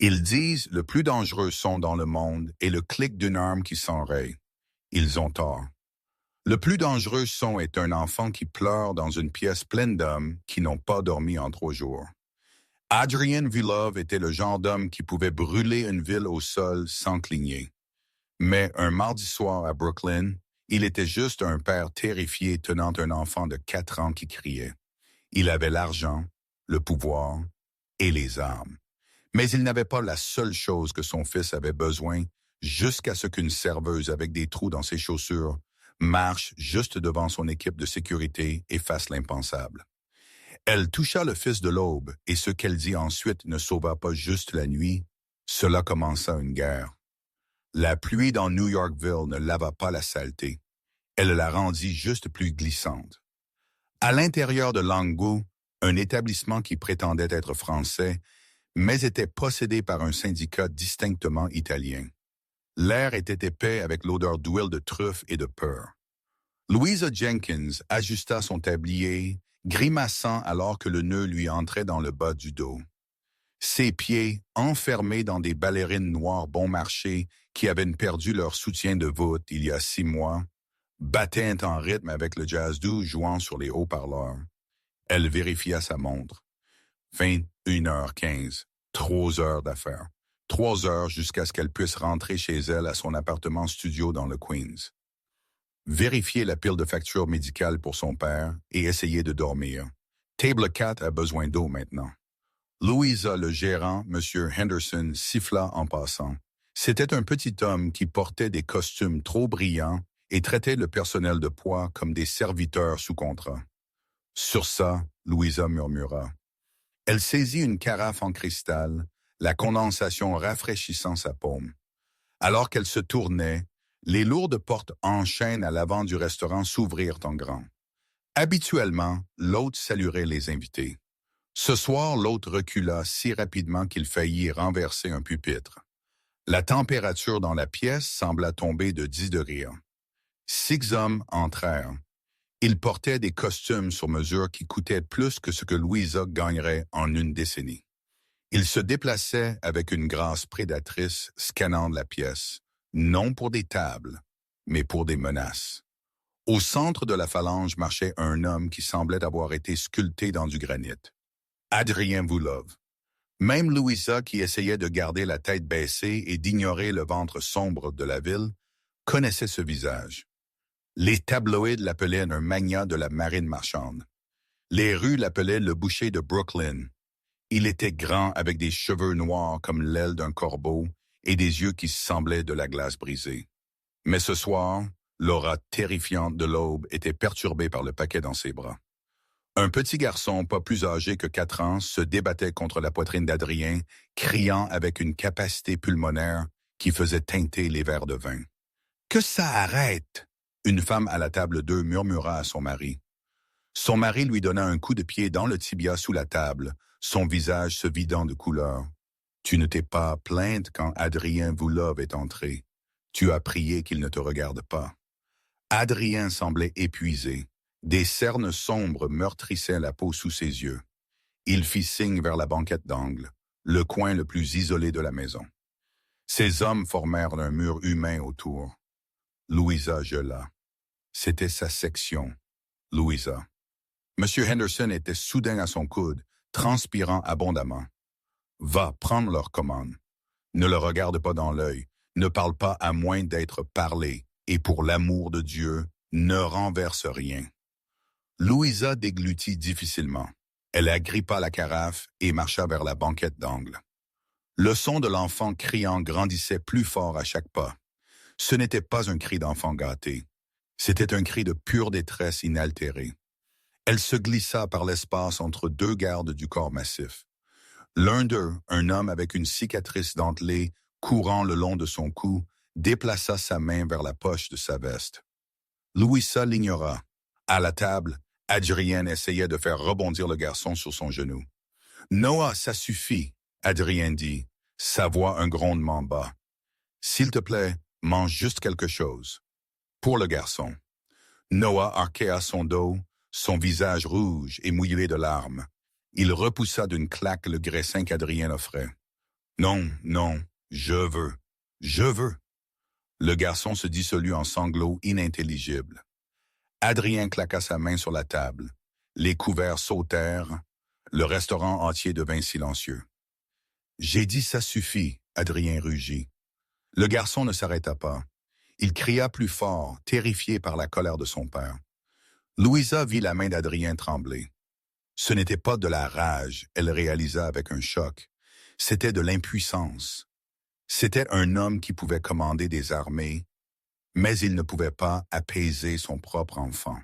Ils disent le plus dangereux son dans le monde est le clic d'une arme qui s'enraye. Ils ont tort. Le plus dangereux son est un enfant qui pleure dans une pièce pleine d'hommes qui n'ont pas dormi en 3 jours. Adrian Vlhov était le genre d'homme qui pouvait brûler une ville au sol sans cligner. Mais un mardi soir à Brooklyn, il était juste un père terrifié tenant un enfant de 4 ans qui criait. Il avait l'argent, le pouvoir et les armes. Mais il n'avait pas la seule chose que son fils avait besoin jusqu'à ce qu'une serveuse avec des trous dans ses chaussures marche juste devant son équipe de sécurité et fasse l'impensable. Elle toucha le fils de l'aube et ce qu'elle dit ensuite ne sauva pas juste la nuit, cela commença une guerre. La pluie dans New Yorkville ne lava pas la saleté, elle la rendit juste plus glissante. À l'intérieur de Lango, un établissement qui prétendait être français, mais était possédé par un syndicat distinctement italien. L'air était épais avec l'odeur d'huile de truffe et de peur. Louisa Jenkins ajusta son tablier, grimaçant alors que le nœud lui entrait dans le bas du dos. Ses pieds, enfermés dans des ballerines noires bon marché qui avaient perdu leur soutien de voûte il y a 6 mois, battaient en rythme avec le jazz doux jouant sur les haut-parleurs. Elle vérifia sa montre. 21h15. 3 heures d'affaires. 3 heures jusqu'à ce qu'elle puisse rentrer chez elle à son appartement studio dans le Queens. Vérifier la pile de factures médicales pour son père et essayer de dormir. Table 4 a besoin d'eau maintenant. Louisa, le gérant, M. Henderson, siffla en passant. C'était un petit homme qui portait des costumes trop brillants et traitait le personnel de poids comme des serviteurs sous contrat. Sur ça, Louisa murmura. Elle saisit une carafe en cristal, la condensation rafraîchissant sa paume. Alors qu'elle se tournait, les lourdes portes en chêne à l'avant du restaurant s'ouvrirent en grand. Habituellement, l'hôte saluerait les invités. Ce soir, l'hôte recula si rapidement qu'il faillit renverser un pupitre. La température dans la pièce sembla tomber de 10 degrés. 6 hommes entrèrent. Ils portaient des costumes sur mesure qui coûtaient plus que ce que Louisa gagnerait en une décennie. Ils se déplaçaient avec une grâce prédatrice, scannant la pièce, non pour des tables, mais pour des menaces. Au centre de la phalange marchait un homme qui semblait avoir été sculpté dans du granit. Adrien Vlhov. Même Louisa, qui essayait de garder la tête baissée et d'ignorer le ventre sombre de la ville, connaissait ce visage. Les tabloïds l'appelaient un magnat de la marine marchande. Les rues l'appelaient le boucher de Brooklyn. Il était grand avec des cheveux noirs comme l'aile d'un corbeau et des yeux qui semblaient de la glace brisée. Mais ce soir, l'aura terrifiante de l'aube était perturbée par le paquet dans ses bras. Un petit garçon, pas plus âgé que 4 ans, se débattait contre la poitrine d'Adrien, criant avec une capacité pulmonaire qui faisait teinter les verres de vin. « Que ça arrête !» Une femme à la table 2 murmura à son mari. Son mari lui donna un coup de pied dans le tibia sous la table, son visage se vidant de couleur. « Tu ne t'es pas plainte quand Adrien Vlhov est entré. Tu as prié qu'il ne te regarde pas. » Adrien semblait épuisé. Des cernes sombres meurtrissaient la peau sous ses yeux. Il fit signe vers la banquette d'angle, le coin le plus isolé de la maison. Ces hommes formèrent un mur humain autour. Louisa gela. C'était sa section. Louisa. M. Henderson était soudain à son coude, transpirant abondamment. « Va, prendre leur commande. Ne le regarde pas dans l'œil. Ne parle pas à moins d'être parlé. Et pour l'amour de Dieu, ne renverse rien. » Louisa déglutit difficilement. Elle agrippa la carafe et marcha vers la banquette d'angle. Le son de l'enfant criant grandissait plus fort à chaque pas. Ce n'était pas un cri d'enfant gâté. C'était un cri de pure détresse inaltérée. Elle se glissa par l'espace entre 2 gardes du corps massif. L'un d'eux, un homme avec une cicatrice dentelée courant le long de son cou, déplaça sa main vers la poche de sa veste. Louisa l'ignora. À la table, Adrien essayait de faire rebondir le garçon sur son genou. « Noah, ça suffit, » Adrien dit, sa voix un grondement bas. « S'il te plaît, mange juste quelque chose. » Pour le garçon. Noah arquea son dos, son visage rouge et mouillé de larmes. Il repoussa d'une claque le graissin qu'Adrien offrait. Non, non, je veux. Je veux. Le garçon se dissolut en sanglots inintelligibles. Adrien claqua sa main sur la table. Les couverts sautèrent. Le restaurant entier devint silencieux. J'ai dit ça suffit, Adrien rugit. Le garçon ne s'arrêta pas. Il cria plus fort, terrifié par la colère de son père. Louisa vit la main d'Adrien trembler. Ce n'était pas de la rage, elle réalisa avec un choc. C'était de l'impuissance. C'était un homme qui pouvait commander des armées, mais il ne pouvait pas apaiser son propre enfant.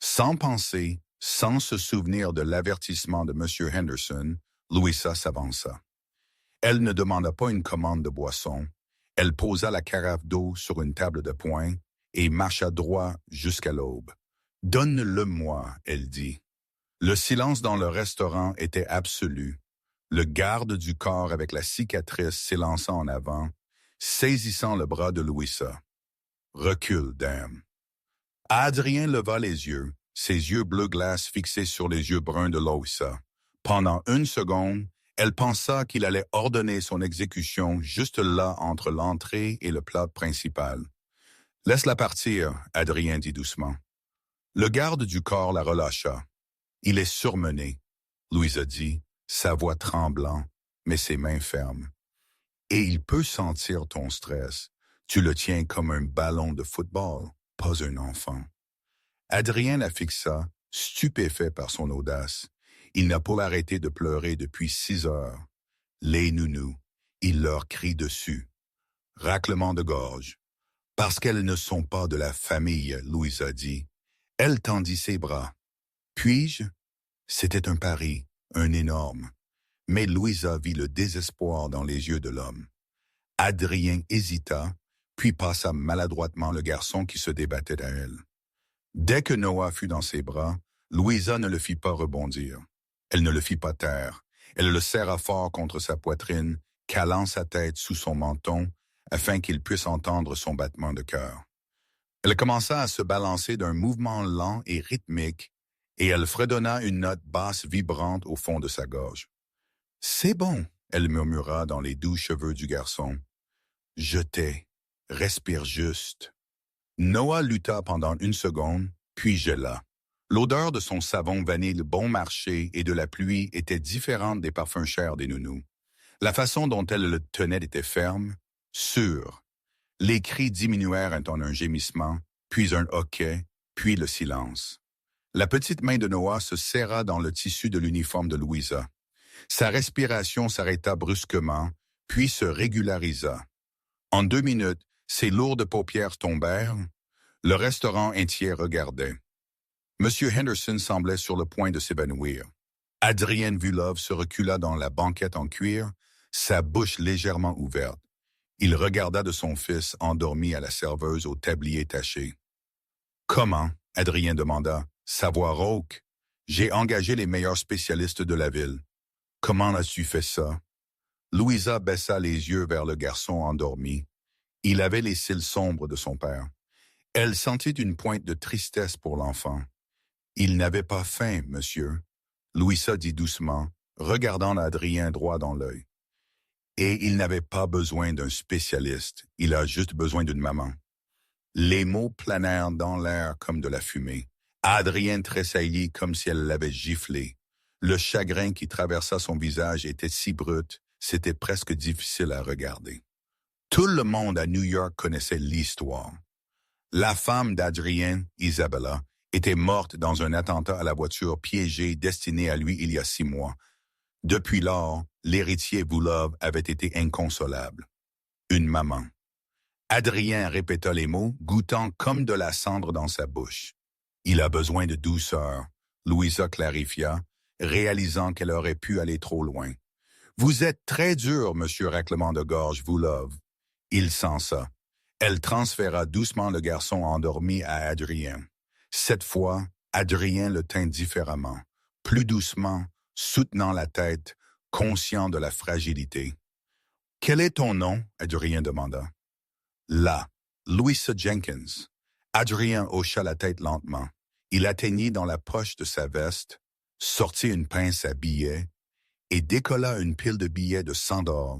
Sans penser, sans se souvenir de l'avertissement de M. Henderson, Louisa s'avança. Elle ne demanda pas une commande de boisson. Elle posa la carafe d'eau sur une table de poing et marcha droit jusqu'à l'aube. « Donne-le-moi », elle dit. Le silence dans le restaurant était absolu. Le garde du corps avec la cicatrice s'élança en avant, saisissant le bras de Louisa. « Recule, dame. » Adrien leva les yeux, ses yeux bleu glace fixés sur les yeux bruns de Louisa. Pendant une seconde, elle pensa qu'il allait ordonner son exécution juste là entre l'entrée et le plat principal. « Laisse-la partir, » Adrien dit doucement. Le garde du corps la relâcha. « Il est surmené, » Louisa dit, sa voix tremblant, mais ses mains fermes. « Et il peut sentir ton stress. Tu le tiens comme un ballon de football, pas un enfant. » Adrien la fixa, stupéfait par son audace. Il n'a pas arrêté de pleurer depuis 6 heures. Les nounous, il leur crie dessus. Raclement de gorge. Parce qu'elles ne sont pas de la famille, Louisa dit. Elle tendit ses bras. Puis-je? C'était un pari, un énorme. Mais Louisa vit le désespoir dans les yeux de l'homme. Adrien hésita, puis passa maladroitement le garçon qui se débattait à elle. Dès que Noah fut dans ses bras, Louisa ne le fit pas rebondir. Elle ne le fit pas taire. Elle le serra fort contre sa poitrine, calant sa tête sous son menton, afin qu'il puisse entendre son battement de cœur. Elle commença à se balancer d'un mouvement lent et rythmique, et elle fredonna une note basse vibrante au fond de sa gorge. « C'est bon, » elle murmura dans les doux cheveux du garçon. « Je t'ai. Respire juste. » Noah lutta pendant une seconde, puis gela. L'odeur de son savon vanille bon marché et de la pluie était différente des parfums chers des nounous. La façon dont elle le tenait était ferme, sûre. Les cris diminuèrent en un gémissement, puis un hoquet, puis le silence. La petite main de Noah se serra dans le tissu de l'uniforme de Louisa. Sa respiration s'arrêta brusquement, puis se régularisa. En 2 minutes, ses lourdes paupières tombèrent. Le restaurant entier regardait. M. Henderson semblait sur le point de s'évanouir. Adrien Vulov se recula dans la banquette en cuir, sa bouche légèrement ouverte. Il regarda de son fils endormi à la serveuse au tablier taché. « Comment ?» Adrien demanda. « Sa voix rauque. J'ai engagé les meilleurs spécialistes de la ville. Comment as-tu fait ça? » Louisa baissa les yeux vers le garçon endormi. Il avait les cils sombres de son père. Elle sentit une pointe de tristesse pour l'enfant. « Il n'avait pas faim, monsieur. » Louisa dit doucement, regardant Adrien droit dans l'œil. « Et il n'avait pas besoin d'un spécialiste, il a juste besoin d'une maman. » Les mots planèrent dans l'air comme de la fumée. Adrien tressaillit comme si elle l'avait giflé. Le chagrin qui traversa son visage était si brut, c'était presque difficile à regarder. Tout le monde à New York connaissait l'histoire. La femme d'Adrien, Isabella, était morte dans un attentat à la voiture piégée destinée à lui il y a 6 mois. Depuis lors, l'héritier Vulov avait été inconsolable. Une maman. Adrien répéta les mots, goûtant comme de la cendre dans sa bouche. Il a besoin de douceur, Louisa clarifia, réalisant qu'elle aurait pu aller trop loin. Vous êtes très dur, monsieur raclement de gorge Vulov. Il sensa. Elle transféra doucement le garçon endormi à Adrien. Cette fois, Adrien le tint différemment, plus doucement, soutenant la tête, conscient de la fragilité. « Quel est ton nom? » Adrien demanda. « Là, Louisa Jenkins. » Adrien hocha la tête lentement. Il atteignit dans la poche de sa veste, sortit une pince à billets et décolla une pile de billets de 100 $.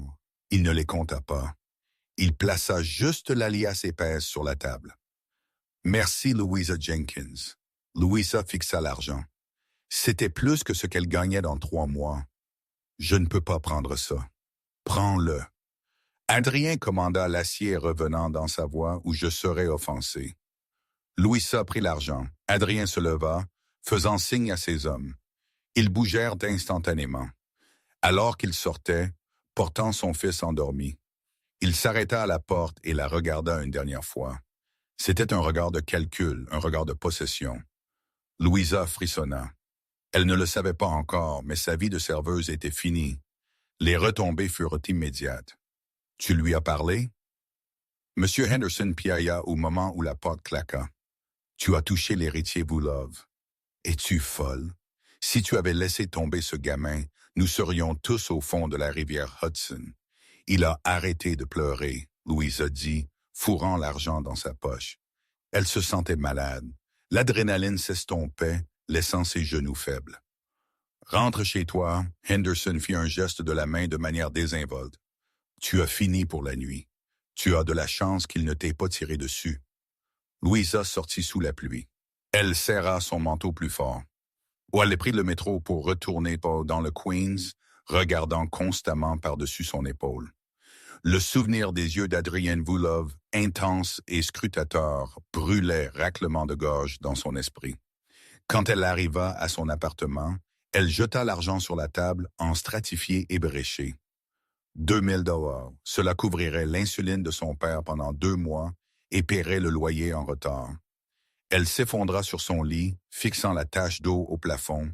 Il ne les compta pas. Il plaça juste la liasse épaisse sur la table. « Merci, Louisa Jenkins. » Louisa fixa l'argent. C'était plus que ce qu'elle gagnait dans 3 mois. « Je ne peux pas prendre ça. Prends-le. » Adrien commanda l'acier revenant dans sa voix où je serais offensé. Louisa prit l'argent. Adrien se leva, faisant signe à ses hommes. Ils bougèrent instantanément. Alors qu'il sortait, portant son fils endormi, il s'arrêta à la porte et la regarda une dernière fois. C'était un regard de calcul, un regard de possession. Louisa frissonna. Elle ne le savait pas encore, mais sa vie de serveuse était finie. Les retombées furent immédiates. « Tu lui as parlé? » Monsieur Henderson piailla au moment où la porte claqua. « Tu as touché l'héritier Voulove. Es-tu folle? Si tu avais laissé tomber ce gamin, nous serions tous au fond de la rivière Hudson. » Il a arrêté de pleurer, Louisa dit, fourrant l'argent dans sa poche. Elle se sentait malade. L'adrénaline s'estompait, laissant ses genoux faibles. « Rentre chez toi. » Henderson fit un geste de la main de manière désinvolte. « Tu as fini pour la nuit. Tu as de la chance qu'il ne t'ait pas tiré dessus. » Louisa sortit sous la pluie. Elle serra son manteau plus fort. Elle prit le métro pour retourner dans le Queens, regardant constamment par-dessus son épaule. Le souvenir des yeux d'Adrien Voulove, intense et scrutateur, brûlait raclement de gorge dans son esprit. Quand elle arriva à son appartement, elle jeta l'argent sur la table en stratifié ébréché. 2000 $. Cela couvrirait l'insuline de son père pendant 2 mois et paierait le loyer en retard. Elle s'effondra sur son lit, fixant la tache d'eau au plafond.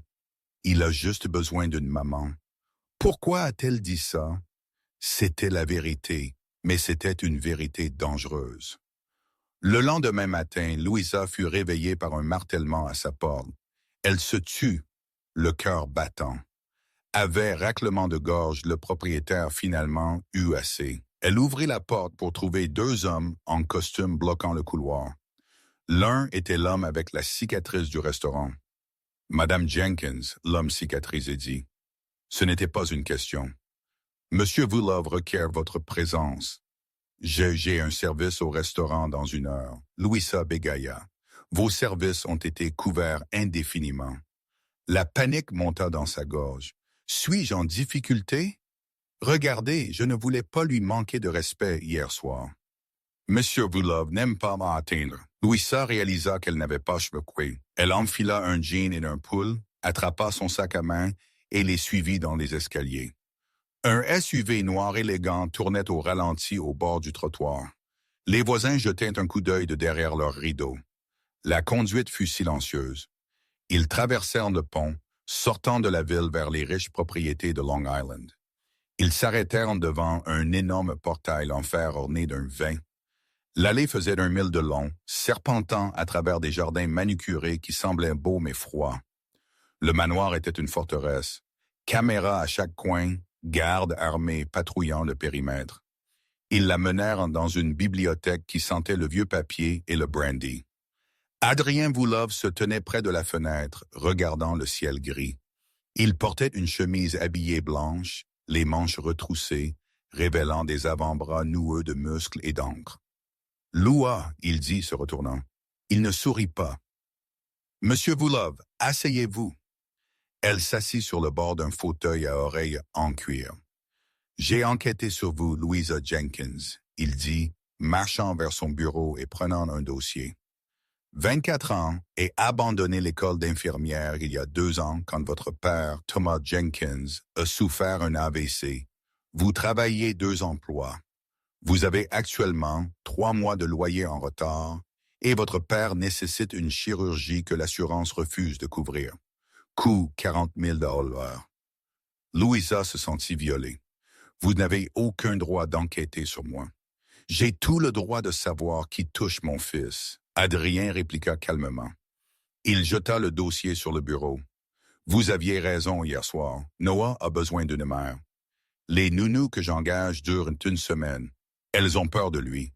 Il a juste besoin d'une maman. Pourquoi a-t-elle dit ça? C'était la vérité, mais c'était une vérité dangereuse. Le lendemain matin, Louisa fut réveillée par un martèlement à sa porte. Elle se tut, le cœur battant. Avec raclement de gorge, le propriétaire finalement eut assez. Elle ouvrit la porte pour trouver 2 hommes en costume bloquant le couloir. L'un était l'homme avec la cicatrice du restaurant. « Madame Jenkins », l'homme cicatrisé dit. Ce n'était pas une question. « Monsieur Voulove requiert votre présence. »« J'ai un service au restaurant dans 1 heure. » Louisa bégaya. « Vos services ont été couverts indéfiniment. » La panique monta dans sa gorge. « Suis-je en difficulté? Regardez, je ne voulais pas lui manquer de respect hier soir. » Monsieur Voulove n'aime pas m'atteindre. Louisa réalisa qu'elle n'avait pas chevauqué. Elle enfila un jean et un pull, attrapa son sac à main et les suivit dans les escaliers. Un SUV noir élégant tournait au ralenti au bord du trottoir. Les voisins jetaient un coup d'œil de derrière leurs rideaux. La conduite fut silencieuse. Ils traversèrent le pont, sortant de la ville vers les riches propriétés de Long Island. Ils s'arrêtèrent devant un énorme portail en fer orné d'un vin. L'allée faisait 1 mille de long, serpentant à travers des jardins manucurés qui semblaient beaux mais froids. Le manoir était une forteresse. Caméras à chaque coin, gardes armés patrouillant le périmètre. Ils la menèrent dans une bibliothèque qui sentait le vieux papier et le brandy. Adrien Voulove se tenait près de la fenêtre, regardant le ciel gris. Il portait une chemise habillée blanche, les manches retroussées, révélant des avant-bras noueux de muscles et d'encre. « Loua », il dit, se retournant. Il ne sourit pas. « Monsieur Voulove, asseyez-vous. » Elle s'assit sur le bord d'un fauteuil à oreilles en cuir. « J'ai enquêté sur vous, Louisa Jenkins », il dit, marchant vers son bureau et prenant un dossier. 24 ans et abandonné l'école d'infirmière il y a 2 ans quand votre père, Thomas Jenkins, a souffert un AVC. Vous travaillez 2 emplois. Vous avez actuellement 3 mois de loyer en retard et votre père nécessite une chirurgie que l'assurance refuse de couvrir. Coût 40 000 $. Louisa se sentit violée. Vous n'avez aucun droit d'enquêter sur moi. J'ai tout le droit de savoir qui touche mon fils. Adrien répliqua calmement. Il jeta le dossier sur le bureau. Vous aviez raison hier soir. Noah a besoin d'une mère. Les nounous que j'engage durent 1 semaine. Elles ont peur de lui.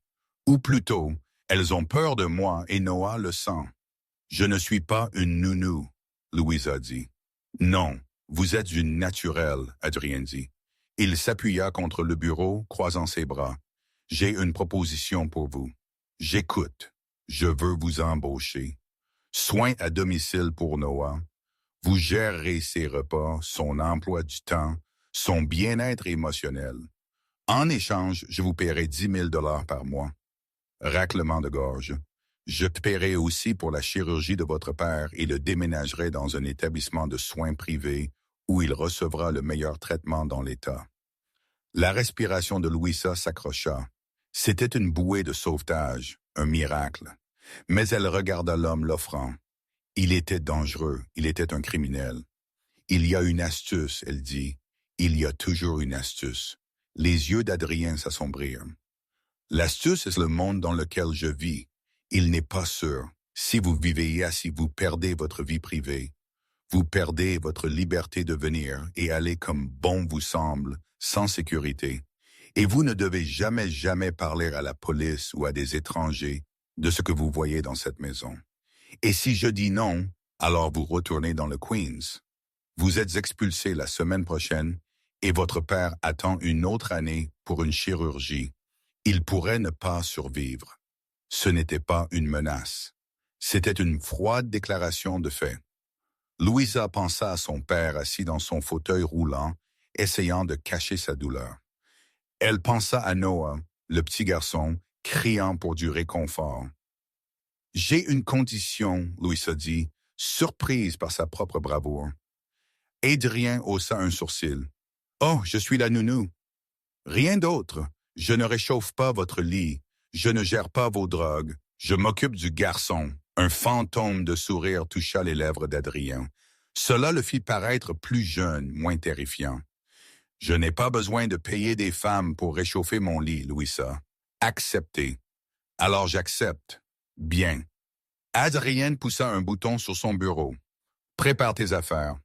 Ou plutôt, elles ont peur de moi et Noah le sent. Je ne suis pas une nounou, Louisa dit. Non, Vous êtes une naturelle, Adrien dit. Il s'appuya contre le bureau, croisant ses bras. J'ai une proposition pour vous. J'écoute. Je veux vous embaucher. Soins à domicile pour Noah. Vous gérerez ses repas, son emploi du temps, son bien-être émotionnel. En échange, je vous paierai 10 000 $ par mois. Raclement de gorge. Je paierai aussi pour la chirurgie de votre père et le déménagerai dans un établissement de soins privés où il recevra le meilleur traitement dans l'État. La respiration de Louisa s'accrocha. C'était une bouée de sauvetage, un miracle. Mais elle regarda l'homme l'offrant. Il était dangereux, il était un criminel. Il y a une astuce, elle dit. Il y a toujours une astuce. Les yeux d'Adrien s'assombrirent. L'astuce est le monde dans lequel je vis. Il n'est pas sûr. Si vous vivez ici, vous perdez votre vie privée. Vous perdez votre liberté de venir et aller comme bon vous semble, sans sécurité. Et vous ne devez jamais parler à la police ou à des étrangers de ce que vous voyez dans cette maison. Et si je dis non, alors vous retournez dans le Queens. Vous êtes expulsé la semaine prochaine et votre père attend une autre année pour une chirurgie. Il pourrait ne pas survivre. Ce n'était pas une menace. C'était une froide déclaration de fait. Louisa pensa à son père assis dans son fauteuil roulant, essayant de cacher sa douleur. Elle pensa à Noah, le petit garçon, criant pour du réconfort. « J'ai une condition, » Louisa dit, surprise par sa propre bravoure. Adrien haussa un sourcil. « Oh, je suis la nounou. »« Rien d'autre. Je ne réchauffe pas votre lit. Je ne gère pas vos drogues. Je m'occupe du garçon. » Un fantôme de sourire toucha les lèvres d'Adrien. Cela le fit paraître plus jeune, moins terrifiant. « Je n'ai pas besoin de payer des femmes pour réchauffer mon lit, Louisa. Acceptez. »« Alors j'accepte. »« Bien. » Adrien poussa un bouton sur son bureau. « Prépare tes affaires.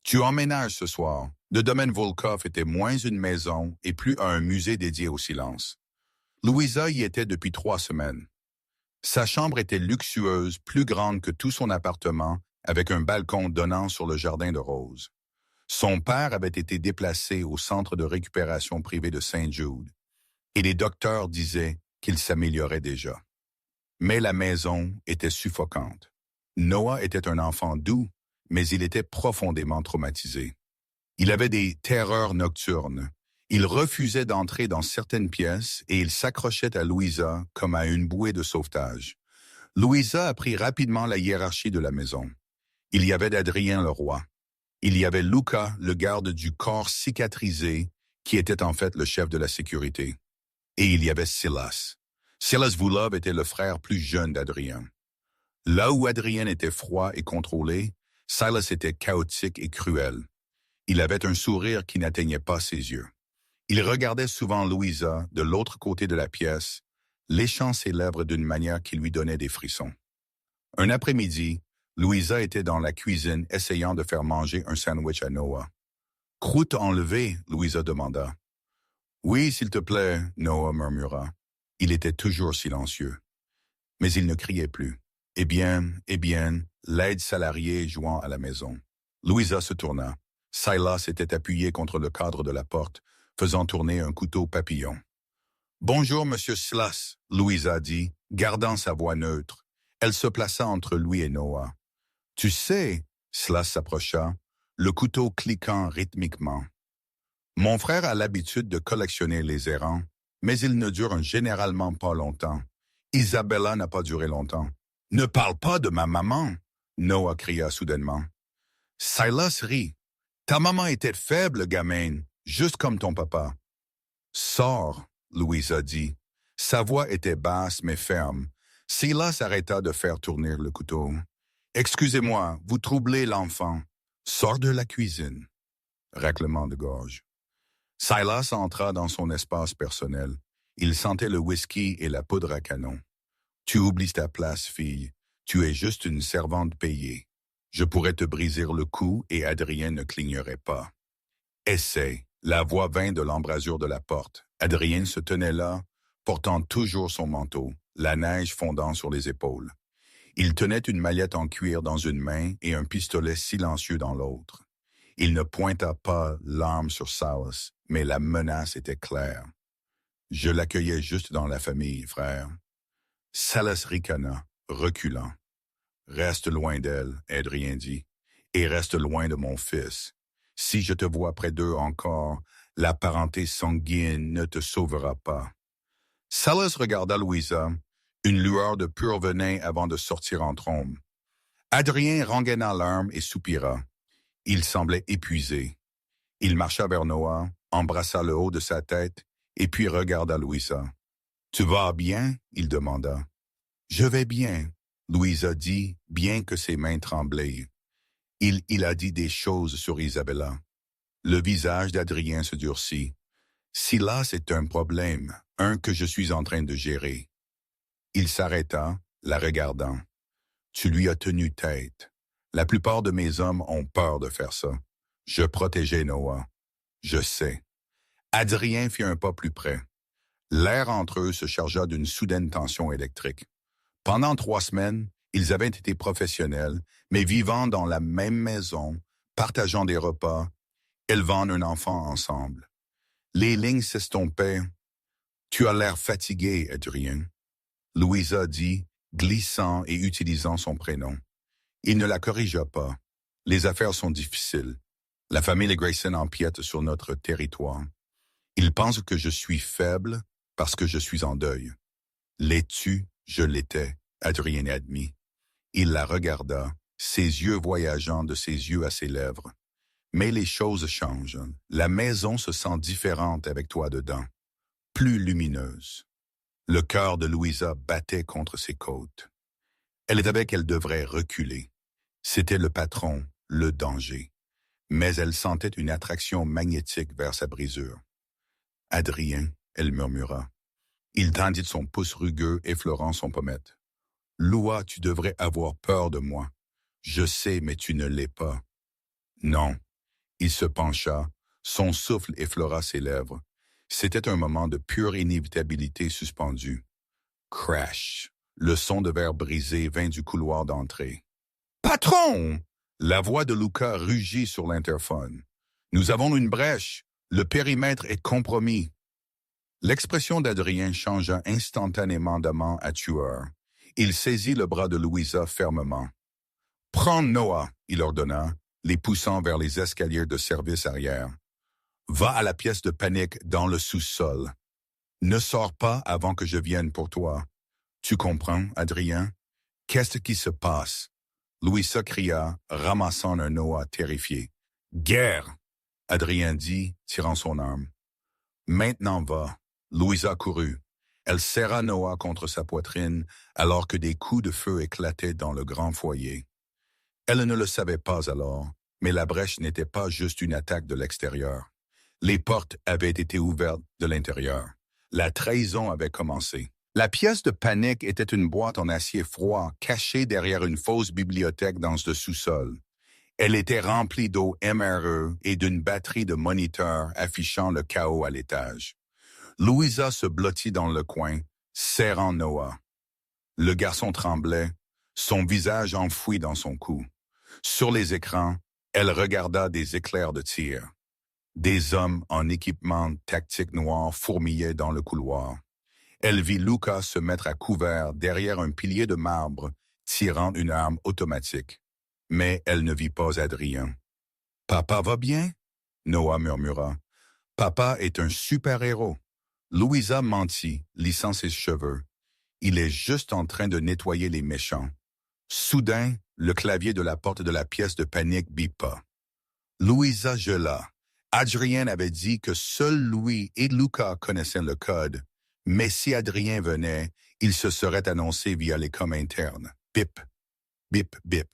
Tu emménages ce soir. Le domaine Volkov était moins une maison et plus un musée dédié au silence. Louisa y était depuis 3 semaines. Sa chambre était luxueuse, plus grande que tout son appartement, avec un balcon donnant sur le jardin de roses. Son père avait été déplacé au centre de récupération privé de Saint Jude, et les docteurs disaient qu'il s'améliorait déjà. Mais la maison était suffocante. Noah était un enfant doux, mais il était profondément traumatisé. Il avait des terreurs nocturnes. Il refusait d'entrer dans certaines pièces et il s'accrochait à Louisa comme à une bouée de sauvetage. Louisa apprit rapidement la hiérarchie de la maison. Il y avait d'Adrien le roi. Il y avait Luca, le garde du corps cicatrisé, qui était en fait le chef de la sécurité. Et il y avait Silas. Silas Vulov était le frère plus jeune d'Adrien. Là où Adrien était froid et contrôlé, Silas était chaotique et cruel. Il avait un sourire qui n'atteignait pas ses yeux. Il regardait souvent Louisa de l'autre côté de la pièce, léchant ses lèvres d'une manière qui lui donnait des frissons. Un après-midi, Louisa était dans la cuisine essayant de faire manger un sandwich à Noah. « Croûte enlevée ?» Louisa demanda. « Oui, s'il te plaît, » Noah murmura. Il était toujours silencieux. Mais il ne criait plus. « Eh bien, l'aide salariée jouant à la maison. » Louisa se tourna. Silas était appuyé contre le cadre de la porte, faisant tourner un couteau papillon. « Bonjour, Monsieur Silas, » Louisa dit, gardant sa voix neutre. Elle se plaça entre lui et Noah. « Tu sais, » Silas s'approcha, le couteau cliquant rythmiquement. « Mon frère a l'habitude de collectionner les errants, mais ils ne durent généralement pas longtemps. Isabella n'a pas duré longtemps. »« Ne parle pas de ma maman !» Noah cria soudainement. Silas rit. « Ta maman était faible, gamine, juste comme ton papa. »« Sors, » Louisa dit. Sa voix était basse mais ferme. Silas arrêta de faire tourner le couteau. « Excusez-moi, vous troublez l'enfant. Sors de la cuisine. » Raclement de gorge. Silas entra dans son espace personnel. Il sentait le whisky et la poudre à canon. « Tu oublies ta place, fille. Tu es juste une servante payée. Je pourrais te briser le cou et Adrien ne clignerait pas. » « Essaie. » La voix vint de l'embrasure de la porte. Adrien se tenait là, portant toujours son manteau, la neige fondant sur les épaules. Il tenait une mallette en cuir dans une main et un pistolet silencieux dans l'autre. Il ne pointa pas l'arme sur Silas, mais la menace était claire. Je l'accueillais juste dans la famille, frère. Silas ricana, reculant. Reste loin d'elle, Adrien dit, et reste loin de mon fils. Si je te vois près d'eux encore, la parenté sanguine ne te sauvera pas. Silas regarda Louisa, une lueur de pur venin avant de sortir en trombe. Adrien rengaina l'arme et soupira. Il semblait épuisé. Il marcha vers Noah, embrassa le haut de sa tête, et puis regarda Louisa. « Tu vas bien? » il demanda. « Je vais bien, » Louisa dit, bien que ses mains tremblaient. Il a dit des choses sur Isabella. Le visage d'Adrien se durcit. Si là c'est un problème, un que je suis en train de gérer. Il s'arrêta, la regardant. Tu lui as tenu tête. La plupart de mes hommes ont peur de faire ça. Je protégeais Noah. Je sais. Adrien fit un pas plus près. L'air entre eux se chargea d'une soudaine tension électrique. Pendant 3 semaines, ils avaient été professionnels, mais vivant dans la même maison, partageant des repas, élevant un enfant ensemble. Les lignes s'estompaient. « Tu as l'air fatigué, Adrien. » Louisa dit, glissant et utilisant son prénom. Il ne la corrigea pas. Les affaires sont difficiles. La famille Grayson empiète sur notre territoire. Ils pensent que je suis faible parce que je suis en deuil. L'es-tu? Je l'étais, Adrien admit. Il la regarda, ses yeux voyageant de ses yeux à ses lèvres. Mais les choses changent. La maison se sent différente avec toi dedans, plus lumineuse. Le cœur de Louisa battait contre ses côtes. Elle savait qu'elle devrait reculer. C'était le patron, le danger. Mais elle sentait une attraction magnétique vers sa brisure. « Adrien », elle murmura. Il tendit son pouce rugueux, effleurant son pommette. « Loua, tu devrais avoir peur de moi. Je sais, mais tu ne l'es pas. » Non. Il se pencha, son souffle effleura ses lèvres. C'était un moment de pure inévitabilité suspendue. Crash! Le son de verre brisé vint du couloir d'entrée. « Patron !» La voix de Luca rugit sur l'interphone. « Nous avons une brèche. Le périmètre est compromis. » L'expression d'Adrien changea instantanément d'amant à tueur. Il saisit le bras de Louisa fermement. « Prends Noah !» il ordonna, les poussant vers les escaliers de service arrière. « Va à la pièce de panique dans le sous-sol. Ne sors pas avant que je vienne pour toi. Tu comprends, Adrien? Qu'est-ce qui se passe? » Louisa cria, ramassant un Noah terrifié. « Guerre! » Adrien dit, tirant son arme. « Maintenant va. » Louisa courut. Elle serra Noah contre sa poitrine alors que des coups de feu éclataient dans le grand foyer. Elle ne le savait pas alors, mais la brèche n'était pas juste une attaque de l'extérieur. Les portes avaient été ouvertes de l'intérieur. La trahison avait commencé. La pièce de panique était une boîte en acier froid cachée derrière une fausse bibliothèque dans le sous-sol. Elle était remplie d'eau MRE et d'une batterie de moniteurs affichant le chaos à l'étage. Louisa se blottit dans le coin, serrant Noah. Le garçon tremblait, son visage enfoui dans son cou. Sur les écrans, elle regarda des éclairs de tir. Des hommes en équipement tactique noir fourmillaient dans le couloir. Elle vit Luca se mettre à couvert derrière un pilier de marbre, tirant une arme automatique. Mais elle ne vit pas Adrien. « Papa va bien? » Noah murmura. « Papa est un super-héros. » Louisa mentit, lissant ses cheveux. « Il est juste en train de nettoyer les méchants. » Soudain, le clavier de la porte de la pièce de panique bipa. Louisa gela. Adrien avait dit que seuls Louis et Luca connaissaient le code, mais si Adrien venait, il se serait annoncé via les coms internes. Bip, bip, bip,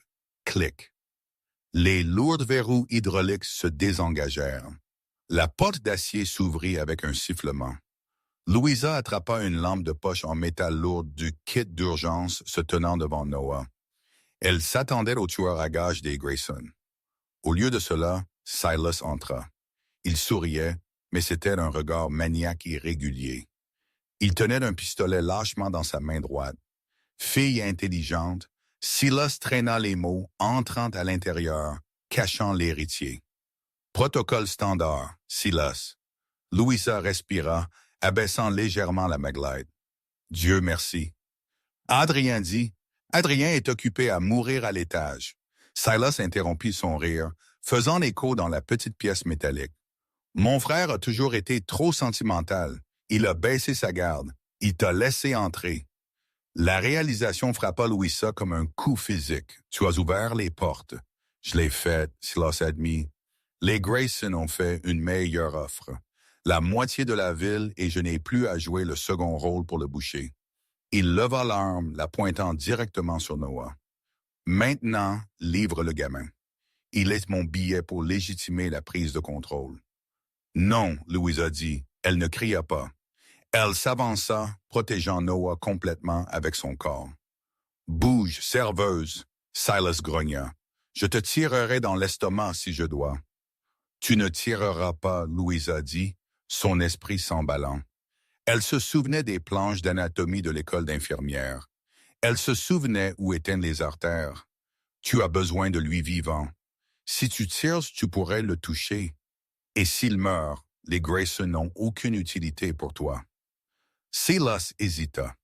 clic. Les lourds verrous hydrauliques se désengagèrent. La porte d'acier s'ouvrit avec un sifflement. Louisa attrapa une lampe de poche en métal lourd du kit d'urgence se tenant devant Noah. Elle s'attendait au tueur à gages des Grayson. Au lieu de cela, Silas entra. Il souriait, mais c'était un regard maniaque et régulier. Il tenait un pistolet lâchement dans sa main droite. Fille intelligente, Silas traîna les mots, entrant à l'intérieur, cachant l'héritier. Protocole standard, Silas. Louisa respira, abaissant légèrement la Maglite. Dieu merci. Adrien dit, Adrien est occupé à mourir à l'étage. Silas interrompit son rire, faisant écho dans la petite pièce métallique. Mon frère a toujours été trop sentimental. Il a baissé sa garde. Il t'a laissé entrer. La réalisation frappa Louisa comme un coup physique. Tu as ouvert les portes. Je l'ai fait, Silas admit. Les Grayson ont fait une meilleure offre. La moitié de la ville et je n'ai plus à jouer le second rôle pour le boucher. Il leva l'arme, la pointant directement sur Noah. Maintenant, livre le gamin. Il est mon billet pour légitimer la prise de contrôle. Non, Louisa dit. Elle ne cria pas. Elle s'avança, protégeant Noah complètement avec son corps. Bouge, serveuse, Silas grogna. Je te tirerai dans l'estomac si je dois. Tu ne tireras pas, Louisa dit, son esprit s'emballant. Elle se souvenait des planches d'anatomie de l'école d'infirmière. Elle se souvenait où étaient les artères. Tu as besoin de lui vivant. Si tu tires, tu pourrais le toucher. Et s'il meurt, les Grayson n'ont aucune utilité pour toi. Silas hésita.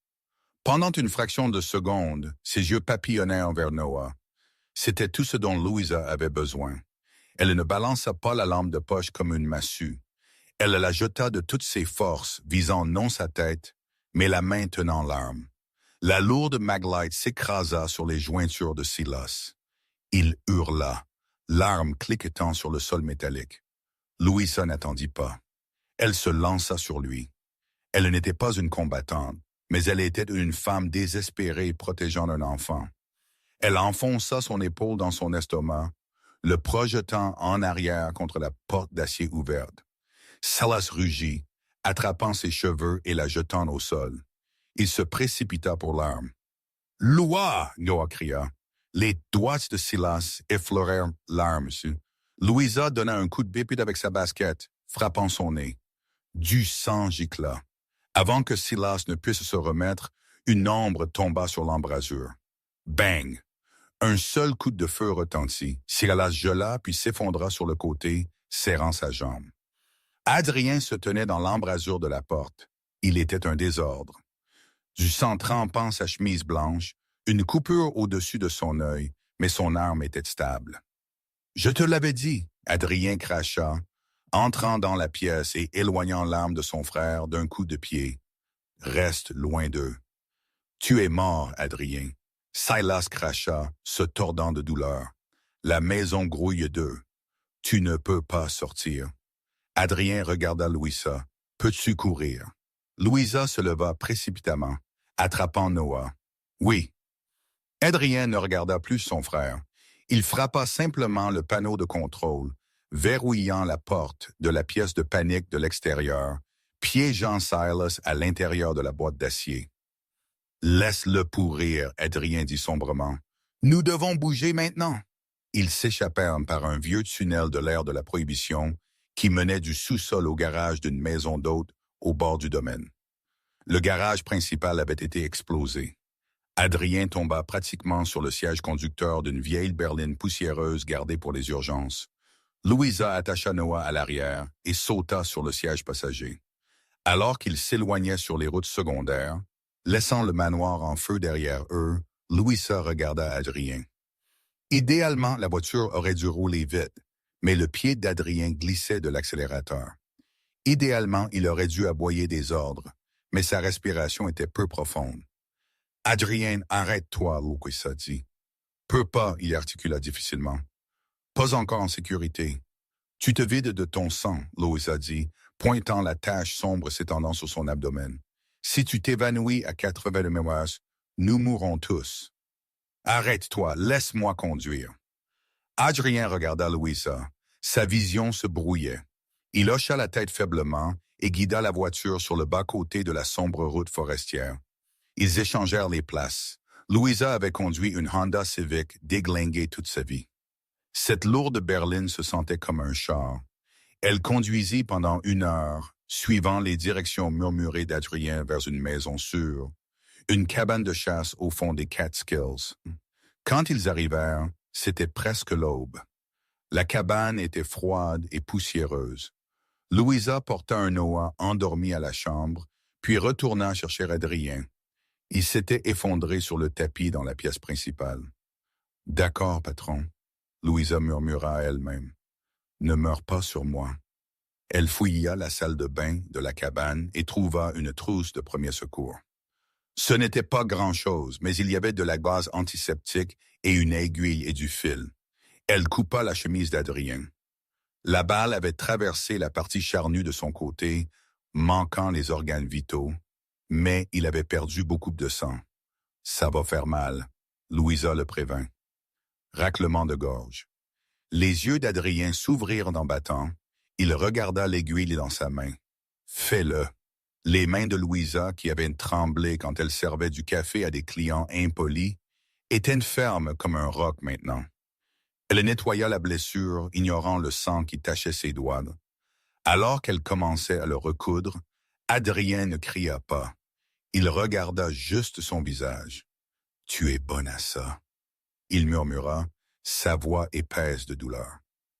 Pendant une fraction de seconde, ses yeux papillonnèrent vers Noah. C'était tout ce dont Louisa avait besoin. Elle ne balança pas la lampe de poche comme une massue. Elle la jeta de toutes ses forces, visant non sa tête, mais la main tenant l'arme. La lourde Maglite s'écrasa sur les jointures de Silas. Il hurla, l'arme cliquetant sur le sol métallique. Louisa n'attendit pas. Elle se lança sur lui. Elle n'était pas une combattante, mais elle était une femme désespérée protégeant un enfant. Elle enfonça son épaule dans son estomac, le projetant en arrière contre la porte d'acier ouverte. Silas rugit, attrapant ses cheveux et la jetant au sol. Il se précipita pour l'arme. « Loi !» Noah cria. Les doigts de Silas effleurèrent l'arme. Louisa donna un coup de bépide avec sa basket, frappant son nez. Du sang gicla. Avant que Silas ne puisse se remettre, une ombre tomba sur l'embrasure. Bang! Un seul coup de feu retentit. Silas gela puis s'effondra sur le côté, serrant sa jambe. Adrien se tenait dans l'embrasure de la porte. Il était un désordre. Du sang trempant sa chemise blanche, une coupure au-dessus de son œil, mais son arme était stable. « Je te l'avais dit !» Adrien cracha, entrant dans la pièce et éloignant l'arme de son frère d'un coup de pied. « Reste loin d'eux. »« Tu es mort, Adrien. » Silas cracha, se tordant de douleur. « La maison grouille d'eux. Tu ne peux pas sortir. » Adrien regarda Louisa. « Peux-tu courir? » Louisa se leva précipitamment, attrapant Noah. « Oui. » Adrien ne regarda plus son frère. Il frappa simplement le panneau de contrôle, verrouillant la porte de la pièce de panique de l'extérieur, piégeant Silas à l'intérieur de la boîte d'acier. « Laisse-le pourrir, » Adrien dit sombrement. « Nous devons bouger maintenant. » Ils s'échappèrent par un vieux tunnel de l'ère de la Prohibition qui menait du sous-sol au garage d'une maison d'hôte au bord du domaine. Le garage principal avait été explosé. Adrien tomba pratiquement sur le siège conducteur d'une vieille berline poussiéreuse gardée pour les urgences. Louisa attacha Noah à l'arrière et sauta sur le siège passager. Alors qu'ils s'éloignaient sur les routes secondaires, laissant le manoir en feu derrière eux, Louisa regarda Adrien. Idéalement, la voiture aurait dû rouler vite, mais le pied d'Adrien glissait de l'accélérateur. Idéalement, il aurait dû aboyer des ordres, mais sa respiration était peu profonde. « Adrien, arrête-toi, Louisa dit. »« Peux pas, » il articula difficilement. « Pas encore en sécurité. »« Tu te vides de ton sang, » Louisa dit, pointant la tache sombre s'étendant sur son abdomen. « Si tu t'évanouis à 80 mph, nous mourrons tous. »« Arrête-toi, laisse-moi conduire. » Adrien regarda Louisa. Sa vision se brouillait. Il hocha la tête faiblement et guida la voiture sur le bas-côté de la sombre route forestière. Ils échangèrent les places. Louisa avait conduit une Honda Civic déglinguée toute sa vie. Cette lourde berline se sentait comme un char. Elle conduisit pendant 1 heure, suivant les directions murmurées d'Adrien vers une maison sûre, une cabane de chasse au fond des Catskills. Quand ils arrivèrent, c'était presque l'aube. La cabane était froide et poussiéreuse. Louisa porta un Noah endormi à la chambre, puis retourna chercher Adrien. Il s'était effondré sur le tapis dans la pièce principale. « D'accord, patron. » Louisa murmura à elle-même. « Ne meurs pas sur moi. » Elle fouilla la salle de bain de la cabane et trouva une trousse de premier secours. Ce n'était pas grand-chose, mais il y avait de la gaz antiseptique et une aiguille et du fil. Elle coupa la chemise d'Adrien. La balle avait traversé la partie charnue de son côté, manquant les organes vitaux, mais il avait perdu beaucoup de sang. « Ça va faire mal », Louisa le prévint. Raclement de gorge. Les yeux d'Adrien s'ouvrirent en battant. Il regarda l'aiguille dans sa main. « Fais-le ». Les mains de Louisa, qui avaient tremblé quand elle servait du café à des clients impolis, étaient fermes comme un roc maintenant. Elle nettoya la blessure, ignorant le sang qui tachait ses doigts. Alors qu'elle commençait à le recoudre, Adrien ne cria pas. Il regarda juste son visage. « Tu es bonne à ça. » Il murmura, sa voix épaisse de douleur.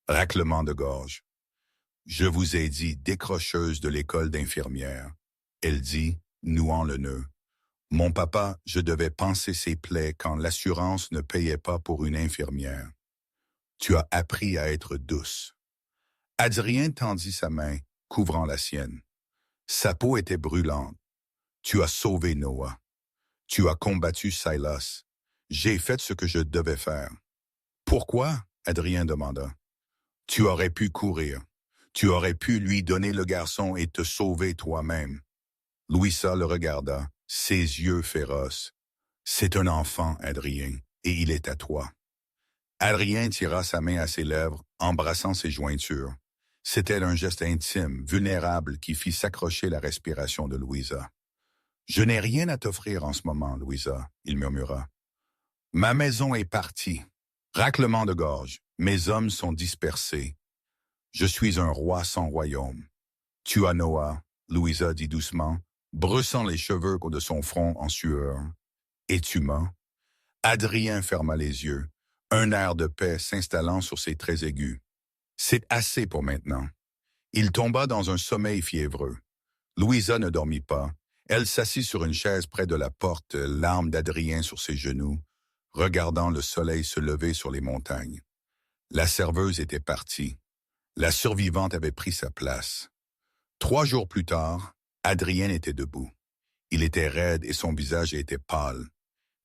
Raclement de gorge. « Je vous ai dit décrocheuse de l'école d'infirmière. » Elle dit, nouant le nœud. « Mon papa, je devais panser ses plaies quand l'assurance ne payait pas pour une infirmière. Tu as appris à être douce. » Adrien tendit sa main, couvrant la sienne. Sa peau était brûlante. « Tu as sauvé Noah. Tu as combattu Silas. J'ai fait ce que je devais faire. »« Pourquoi ?» Adrien demanda. « Tu aurais pu courir. Tu aurais pu lui donner le garçon et te sauver toi-même. » Louisa le regarda, ses yeux féroces. « C'est un enfant, Adrien, et il est à toi. » Adrien tira sa main à ses lèvres, embrassant ses jointures. C'était un geste intime, vulnérable, qui fit s'accrocher la respiration de Louisa. « Je n'ai rien à t'offrir en ce moment, Louisa, » il murmura. « Ma maison est partie. Raclement de gorge. Mes hommes sont dispersés. Je suis un roi sans royaume. Tu as Noah, » Louisa dit doucement, brossant les cheveux de son front en sueur. « Et tu m'as. » Adrien ferma les yeux, un air de paix s'installant sur ses traits aigus. « C'est assez pour maintenant. » Il tomba dans un sommeil fiévreux. Louisa ne dormit pas. Elle s'assit sur une chaise près de la porte, l'arme d'Adrien sur ses genoux, regardant le soleil se lever sur les montagnes. La serveuse était partie. La survivante avait pris sa place. 3 jours plus tard, Adrien était debout. Il était raide et son visage était pâle.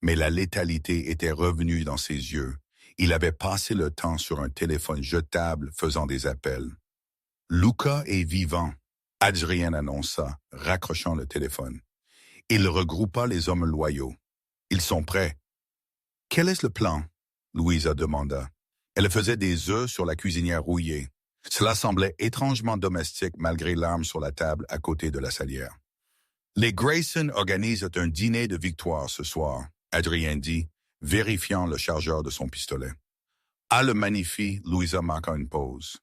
Mais la létalité était revenue dans ses yeux. Il avait passé le temps sur un téléphone jetable faisant des appels. « Luca est vivant », Adrien annonça, raccrochant le téléphone. Il regroupa les hommes loyaux. « Ils sont prêts. »« Quel est le plan ?» Louisa demanda. Elle faisait des œufs sur la cuisinière rouillée. Cela semblait étrangement domestique malgré l'arme sur la table à côté de la salière. « Les Grayson organisent un dîner de victoire ce soir », Adrien dit, vérifiant le chargeur de son pistolet. « À le Magnifique, Louisa marqua une pause.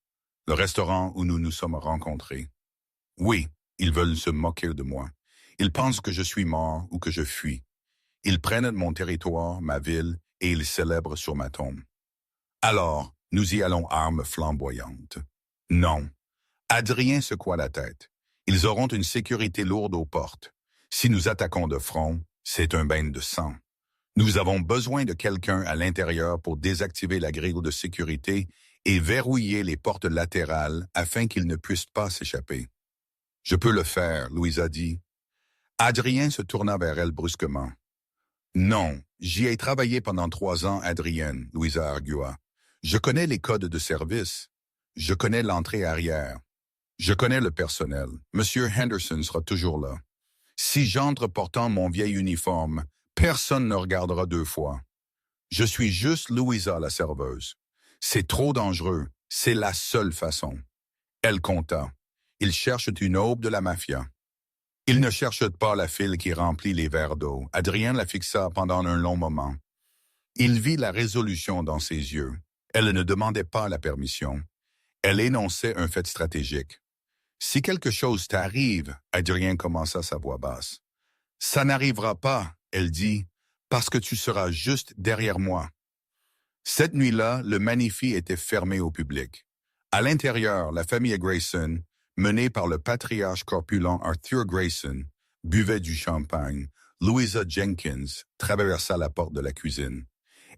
Le restaurant où nous nous sommes rencontrés. Oui, ils veulent se moquer de moi. Ils pensent que je suis mort ou que je fuis. Ils prennent mon territoire, ma ville, et ils célèbrent sur ma tombe. Alors, nous y allons armes flamboyantes. Non. » Adrien secoua la tête. Ils auront une sécurité lourde aux portes. Si nous attaquons de front, c'est un bain de sang. Nous avons besoin de quelqu'un à l'intérieur pour désactiver la grille de sécurité et verrouiller les portes latérales afin qu'ils ne puissent pas s'échapper. « Je peux le faire, » Louisa dit. Adrien se tourna vers elle brusquement. « Non, j'y ai travaillé pendant 3 ans, Adrienne, » Louisa argua. « Je connais les codes de service. Je connais l'entrée-arrière. Je connais le personnel. Monsieur Henderson sera toujours là. Si j'entre portant mon vieil uniforme, personne ne regardera 2 fois. Je suis juste Louisa, la serveuse. C'est trop dangereux. C'est la seule façon. » Elle compta. Ils cherchent une aube de la mafia. Ils ne cherchent pas la file qui remplit les verres d'eau. Adrien la fixa pendant un long moment. Il vit la résolution dans ses yeux. Elle ne demandait pas la permission. Elle énonçait un fait stratégique. « Si quelque chose t'arrive, » Adrien commença sa voix basse. « Ça n'arrivera pas, » elle dit, « parce que tu seras juste derrière moi. » Cette nuit-là, le Magnifique était fermé au public. À l'intérieur, la famille Grayson, menée par le patriarche corpulent Arthur Grayson, buvait du champagne. Louisa Jenkins traversa la porte de la cuisine.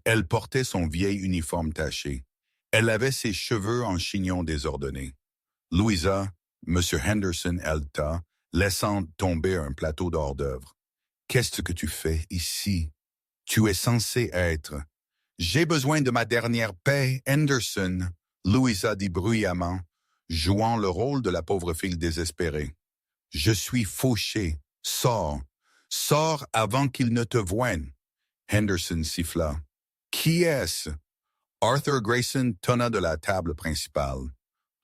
Elle portait son vieil uniforme taché. Elle avait ses cheveux en chignon désordonnés. Louisa, M. Henderson Elta, laissant tomber un plateau d'hors-d'œuvre. « Qu'est-ce que tu fais ici? Tu es censé être. »« J'ai besoin de ma dernière paix, Henderson, » Louisa dit bruyamment, jouant le rôle de la pauvre fille désespérée. « Je suis fauché. Sors. Sors avant qu'il ne te voie. » Henderson siffla. « Qui est-ce? » Arthur Grayson tonna de la table principale.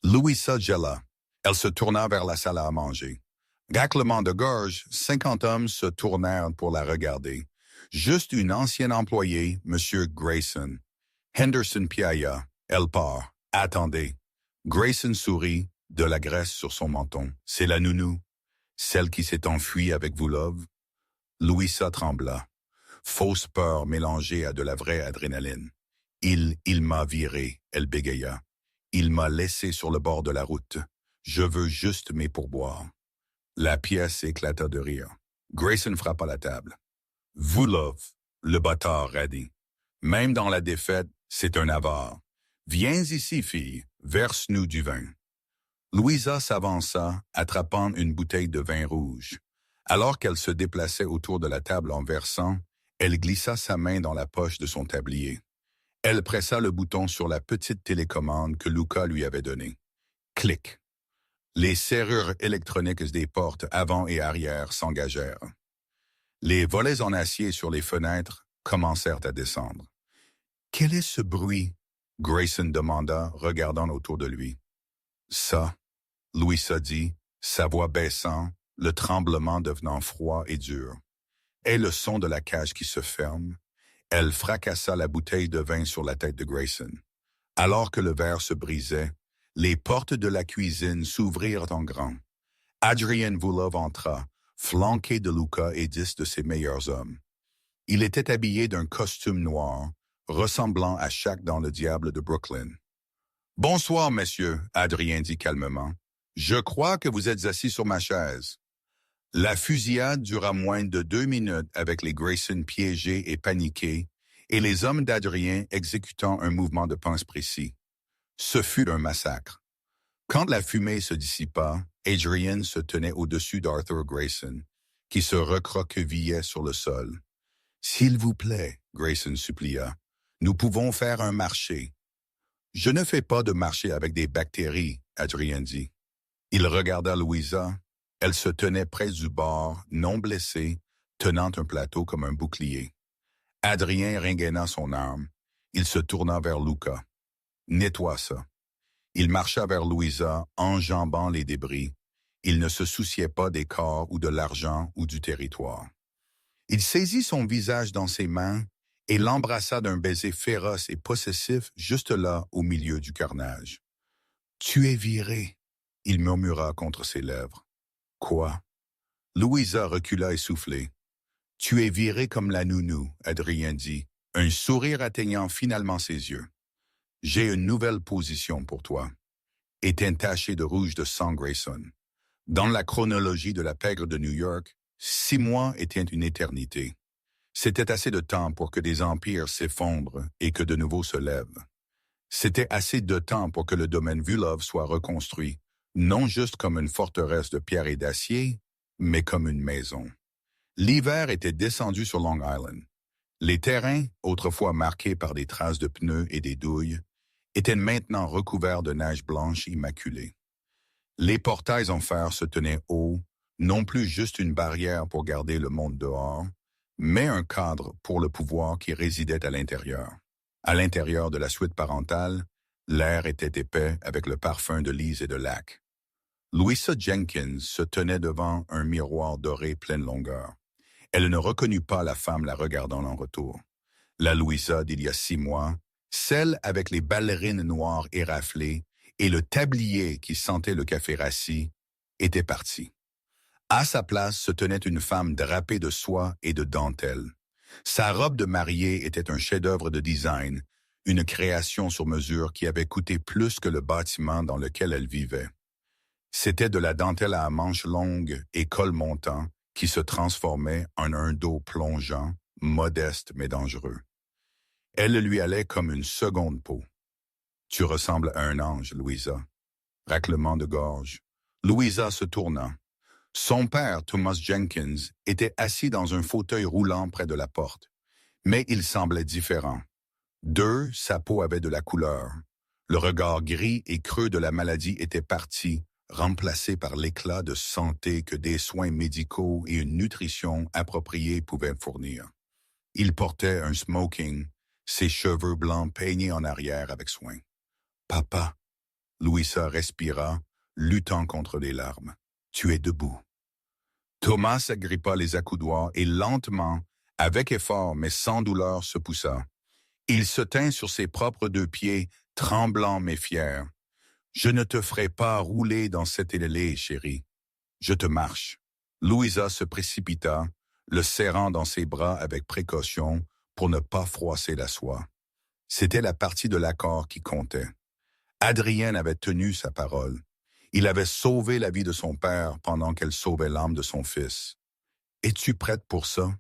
Louisa gela. Elle se tourna vers la salle à manger. Raclement de gorge, 50 hommes se tournèrent pour la regarder. Juste une ancienne employée, M. Grayson. Henderson piailla. Elle part. Attendez. Grayson sourit, de la graisse sur son menton. C'est la nounou. Celle qui s'est enfuie avec vous, love? Louisa trembla. Fausse peur mélangée à de la vraie adrénaline. Il m'a viré, elle bégaya. Il m'a laissé sur le bord de la route. Je veux juste mes pourboires. La pièce éclata de rire. Grayson frappa la table. Vous, love, le bâtard radis. Même dans la défaite, c'est un avare. Viens ici, fille, verse-nous du vin. Louisa s'avança, attrapant une bouteille de vin rouge. Alors qu'elle se déplaçait autour de la table en versant, elle glissa sa main dans la poche de son tablier. Elle pressa le bouton sur la petite télécommande que Luca lui avait donnée. Clic. Les serrures électroniques des portes avant et arrière s'engagèrent. Les volets en acier sur les fenêtres commencèrent à descendre. « Quel est ce bruit? » Grayson demanda, regardant autour de lui. « Ça, » Louisa dit, sa voix baissant, le tremblement devenant froid et dur. Et le son de la cage qui se ferme. Elle fracassa la bouteille de vin sur la tête de Grayson. Alors que le verre se brisait, les portes de la cuisine s'ouvrirent en grand. Adrian Vulov entra, flanqué de Luca et 10 de ses meilleurs hommes. Il était habillé d'un costume noir, ressemblant à Shaq dans Le Diable de Brooklyn. « Bonsoir, messieurs, » Adrien dit calmement. « Je crois que vous êtes assis sur ma chaise. » La fusillade dura moins de 2 minutes avec les Grayson piégés et paniqués et les hommes d'Adrien exécutant un mouvement de pince précis. Ce fut un massacre. Quand la fumée se dissipa, Adrian se tenait au-dessus d'Arthur Grayson, qui se recroquevillait sur le sol. « S'il vous plaît, » Grayson supplia, « nous pouvons faire un marché. »« Je ne fais pas de marché avec des bactéries, » Adrien dit. Il regarda Louisa. Elle se tenait près du bord, non blessée, tenant un plateau comme un bouclier. Adrien rengaina son arme. Il se tourna vers Luca. « Nettoie ça. » Il marcha vers Louisa, enjambant les débris. Il ne se souciait pas des corps ou de l'argent ou du territoire. Il saisit son visage dans ses mains et l'embrassa d'un baiser féroce et possessif juste là, au milieu du carnage. « Tu es viré, » il murmura contre ses lèvres. « Quoi? » Louisa recula essoufflée. « Tu es viré comme la nounou, » Adrien dit, un sourire atteignant finalement ses yeux. « J'ai une nouvelle position pour toi. » Était taché de rouge de sang Grayson. Dans la chronologie de la pègre de New York, 6 mois étaient une éternité. C'était assez de temps pour que des empires s'effondrent et que de nouveaux se lèvent. C'était assez de temps pour que le domaine Vulov soit reconstruit, non juste comme une forteresse de pierre et d'acier, mais comme une maison. L'hiver était descendu sur Long Island. Les terrains, autrefois marqués par des traces de pneus et des douilles, étaient maintenant recouverts de neige blanche immaculée. Les portails en fer se tenaient hauts, non plus juste une barrière pour garder le monde dehors, mais un cadre pour le pouvoir qui résidait à l'intérieur. À l'intérieur de la suite parentale, l'air était épais avec le parfum de lys et de lac. Louisa Jenkins se tenait devant un miroir doré pleine longueur. Elle ne reconnut pas la femme la regardant en retour. La Louisa d'il y a 6 mois, celle avec les ballerines noires éraflées et le tablier qui sentait le café rassis, était partie. À sa place se tenait une femme drapée de soie et de dentelle. Sa robe de mariée était un chef-d'œuvre de design, une création sur mesure qui avait coûté plus que le bâtiment dans lequel elle vivait. C'était de la dentelle à manches longues et col montant qui se transformait en un dos plongeant, modeste mais dangereux. Elle lui allait comme une seconde peau. « Tu ressembles à un ange, Louisa. » Raclement de gorge. Louisa se tourna. Son père, Thomas Jenkins, était assis dans un fauteuil roulant près de la porte. Mais il semblait différent. Sa peau avait de la couleur. Le regard gris et creux de la maladie était parti, remplacé par l'éclat de santé que des soins médicaux et une nutrition appropriée pouvaient fournir. Il portait un smoking, ses cheveux blancs peignés en arrière avec soin. « Papa !» Louisa respira, luttant contre les larmes. « Tu es debout. » Thomas agrippa les accoudoirs et lentement, avec effort mais sans douleur, se poussa. Il se tint sur ses propres 2 pieds, tremblant mais fier. « Je ne te ferai pas rouler dans cette ailée, chérie. Je te marche. » Louisa se précipita, le serrant dans ses bras avec précaution pour ne pas froisser la soie. C'était la partie de l'accord qui comptait. Adrien avait tenu sa parole. Il avait sauvé la vie de son père pendant qu'elle sauvait l'âme de son fils. « Es-tu prête pour ça? »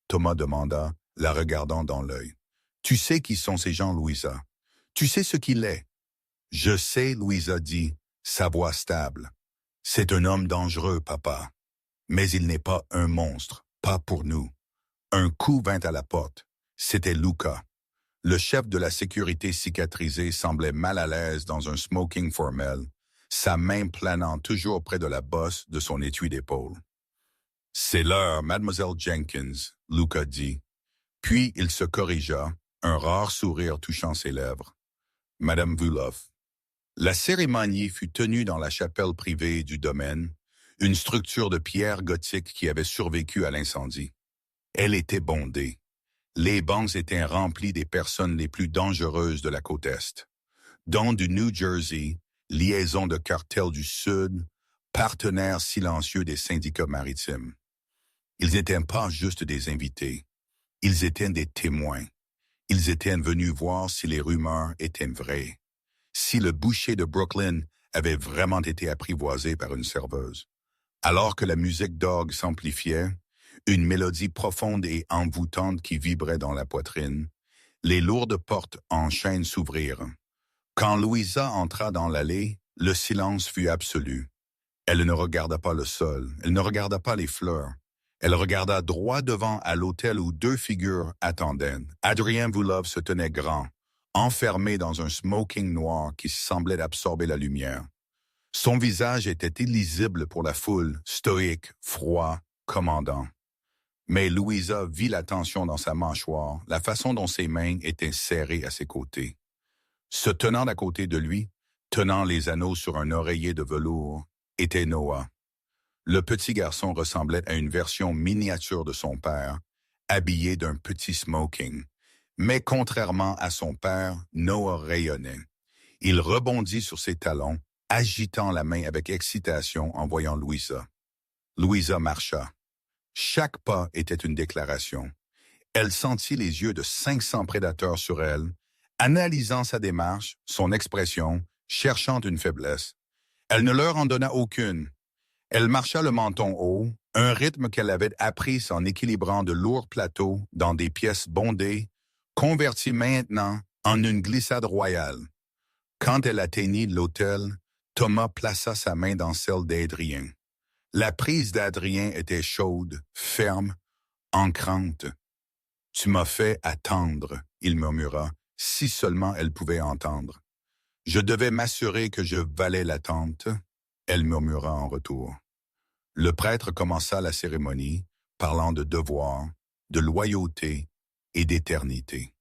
Thomas demanda, la regardant dans l'œil. « Tu sais qui sont ces gens, Louisa. Tu sais ce qu'il est. » « Je sais, Louisa dit, sa voix stable. C'est un homme dangereux, papa. Mais il n'est pas un monstre, pas pour nous. » Un coup vint à la porte. C'était Luca. Le chef de la sécurité cicatrisée semblait mal à l'aise dans un smoking formel, sa main planant toujours près de la bosse de son étui d'épaule. « C'est l'heure, Mademoiselle Jenkins, » Luca dit. Puis il se corrigea, un rare sourire touchant ses lèvres. « Madame Vuloff. » La cérémonie fut tenue dans la chapelle privée du domaine, une structure de pierre gothique qui avait survécu à l'incendie. Elle était bondée. Les bancs étaient remplis des personnes les plus dangereuses de la côte Est, dont du New Jersey, liaison de cartels du Sud, partenaires silencieux des syndicats maritimes. Ils n'étaient pas juste des invités, ils étaient des témoins. Ils étaient venus voir si les rumeurs étaient vraies, si le boucher de Brooklyn avait vraiment été apprivoisé par une serveuse. Alors que la musique d'orgue s'amplifiait, une mélodie profonde et envoûtante qui vibrait dans la poitrine, les lourdes portes en chêne s'ouvrirent. Quand Louisa entra dans l'allée, le silence fut absolu. Elle ne regarda pas le sol, elle ne regarda pas les fleurs. Elle regarda droit devant à l'hôtel où 2 figures attendaient. Adrien Vuloff se tenait grand, enfermé dans un smoking noir qui semblait absorber la lumière. Son visage était illisible pour la foule, stoïque, froid, commandant. Mais Louisa vit la tension dans sa mâchoire, la façon dont ses mains étaient serrées à ses côtés. Se tenant à côté de lui, tenant les anneaux sur un oreiller de velours, était Noah. Le petit garçon ressemblait à une version miniature de son père, habillé d'un petit smoking. Mais contrairement à son père, Noah rayonnait. Il rebondit sur ses talons, agitant la main avec excitation en voyant Louisa. Louisa marcha. Chaque pas était une déclaration. Elle sentit les yeux de 500 prédateurs sur elle, analysant sa démarche, son expression, cherchant une faiblesse. Elle ne leur en donna aucune. Elle marcha le menton haut, un rythme qu'elle avait appris en équilibrant de lourds plateaux dans des pièces bondées, converties maintenant en une glissade royale. Quand elle atteignit l'hôtel, Thomas plaça sa main dans celle d'Adrien. La prise d'Adrien était chaude, ferme, ancrante. « Tu m'as fait attendre », il murmura, si seulement elle pouvait entendre. « Je devais m'assurer que je valais l'attente », elle murmura en retour. Le prêtre commença la cérémonie, parlant de devoir, de loyauté et d'éternité.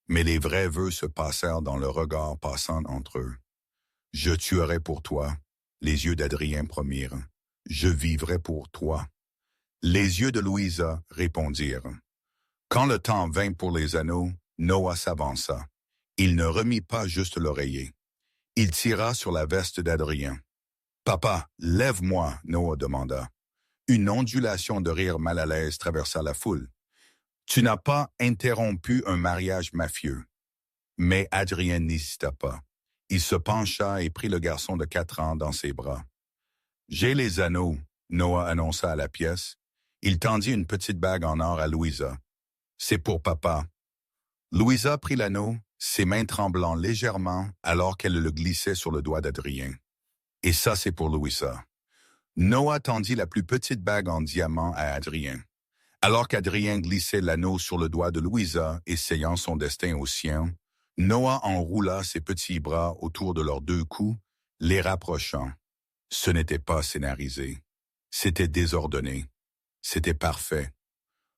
Mais les vrais vœux se passèrent dans le regard passant entre eux. « Je tuerai pour toi », les yeux d'Adrien promirent. « Je vivrai pour toi. » Les yeux de Louisa répondirent. Quand le temps vint pour les anneaux, Noah s'avança. Il ne remit pas juste l'oreiller. Il tira sur la veste d'Adrien. « Papa, lève-moi » Noah demanda. Une ondulation de rire mal à l'aise traversa la foule. « Tu n'as pas interrompu un mariage mafieux. » Mais Adrien n'hésita pas. Il se pencha et prit le garçon de 4 ans dans ses bras. « J'ai les anneaux », Noah annonça à la pièce. Il tendit une petite bague en or à Louisa. « C'est pour papa. » Louisa prit l'anneau, ses mains tremblant légèrement alors qu'elle le glissait sur le doigt d'Adrien. « Et ça, c'est pour Louisa. » Noah tendit la plus petite bague en diamant à Adrien. Alors qu'Adrien glissait l'anneau sur le doigt de Louisa, essayant son destin au sien, Noah enroula ses petits bras autour de leurs 2 coups, les rapprochant. Ce n'était pas scénarisé. C'était désordonné. C'était parfait.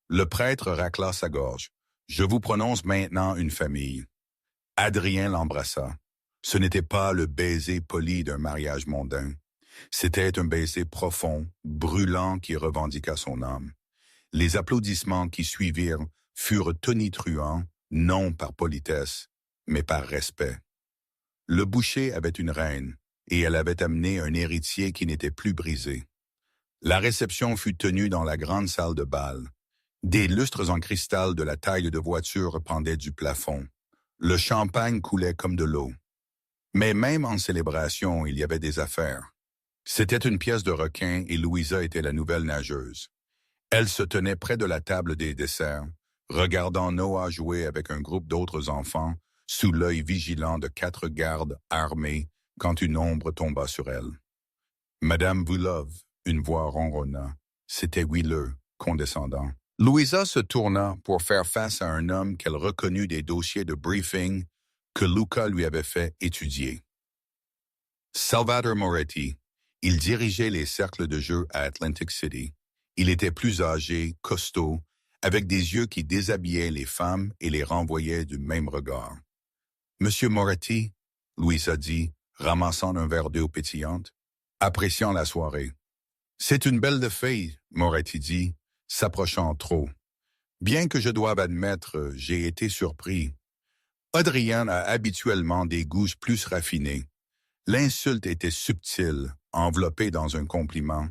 Le prêtre racla sa gorge. « Je vous prononce maintenant une famille. » Adrien l'embrassa. Ce n'était pas le baiser poli d'un mariage mondain. C'était un baiser profond, brûlant qui revendiqua son âme. Les applaudissements qui suivirent furent tonitruants, non par politesse, mais par respect. Le boucher avait une reine, et elle avait amené un héritier qui n'était plus brisé. La réception fut tenue dans la grande salle de bal. Des lustres en cristal de la taille de voiture pendaient du plafond. Le champagne coulait comme de l'eau. Mais même en célébration, il y avait des affaires. C'était une pièce de requin et Louisa était la nouvelle nageuse. Elle se tenait près de la table des desserts, regardant Noah jouer avec un groupe d'autres enfants, sous l'œil vigilant de 4 gardes armés, quand une ombre tomba sur elle. « Madame Vulov », une voix ronronna. C'était Wheeler, condescendant. Louisa se tourna pour faire face à un homme qu'elle reconnut des dossiers de briefing que Luca lui avait fait étudier. Salvatore Moretti. Il dirigeait les cercles de jeu à Atlantic City. Il était plus âgé, costaud, avec des yeux qui déshabillaient les femmes et les renvoyaient du même regard. « Monsieur Moretti », Louisa dit, ramassant un verre d'eau pétillante, appréciant la soirée. « C'est une belle fille », Moretti dit, s'approchant trop. « Bien que je doive admettre, j'ai été surpris. Adrien a habituellement des goûts plus raffinés. L'insulte était subtile, enveloppée dans un compliment,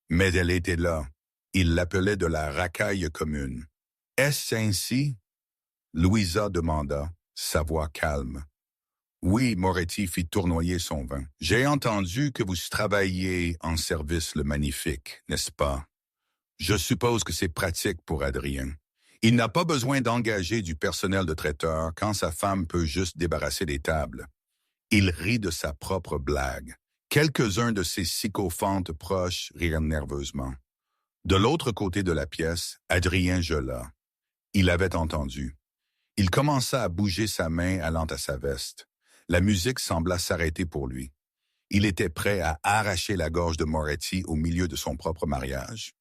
mais elle était là. Il l'appelait de la racaille commune. « Est-ce ainsi ?» Louisa demanda, sa voix calme. « Oui, » Moretti fit tournoyer son vin. « J'ai entendu que vous travailliez en service le magnifique, n'est-ce pas? Je suppose que c'est pratique pour Adrien. Il n'a pas besoin d'engager du personnel de traiteur quand sa femme peut juste débarrasser des tables. » Il rit de sa propre blague. Quelques-uns de ses sycophantes proches rirent nerveusement. De l'autre côté de la pièce, Adrien gela. Il avait entendu. Il commença à bouger sa main allant à sa veste. La musique sembla s'arrêter pour lui. Il était prêt à arracher la gorge de Moretti au milieu de son propre mariage.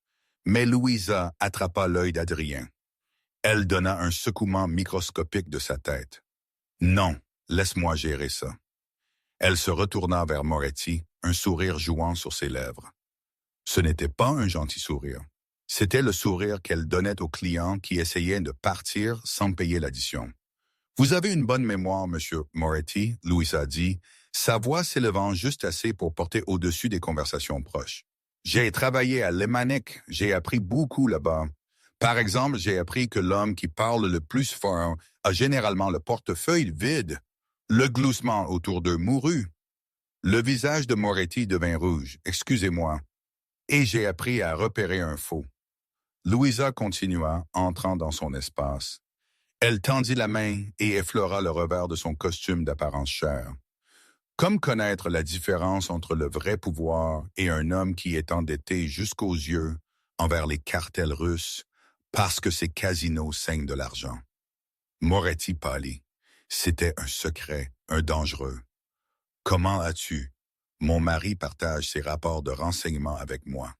Mais Louisa attrapa l'œil d'Adrien. Elle donna un secouement microscopique de sa tête. « Non, laisse-moi gérer ça. » Elle se retourna vers Moretti, un sourire jouant sur ses lèvres. Ce n'était pas un gentil sourire. C'était le sourire qu'elle donnait aux clients qui essayaient de partir sans payer l'addition. « Vous avez une bonne mémoire, monsieur Moretti, » Louisa dit, sa voix s'élevant juste assez pour porter au-dessus des conversations proches. « J'ai travaillé à Lemanek, j'ai appris beaucoup là-bas. Par exemple, j'ai appris que l'homme qui parle le plus fort a généralement le portefeuille vide. Le gloussement autour d'eux mourut. » Le visage de Moretti devint rouge. « Excusez-moi. » Et j'ai appris à repérer un faux. Louisa continua, entrant dans son espace. Elle tendit la main et effleura le revers de son costume d'apparence chère. Comme connaître la différence entre le vrai pouvoir et un homme qui est endetté jusqu'aux yeux envers les cartels russes parce que ses casinos saignent de l'argent. Moretti pâlit. C'était un secret, un dangereux. « Comment as-tu? Mon mari partage ses rapports de renseignements avec moi. »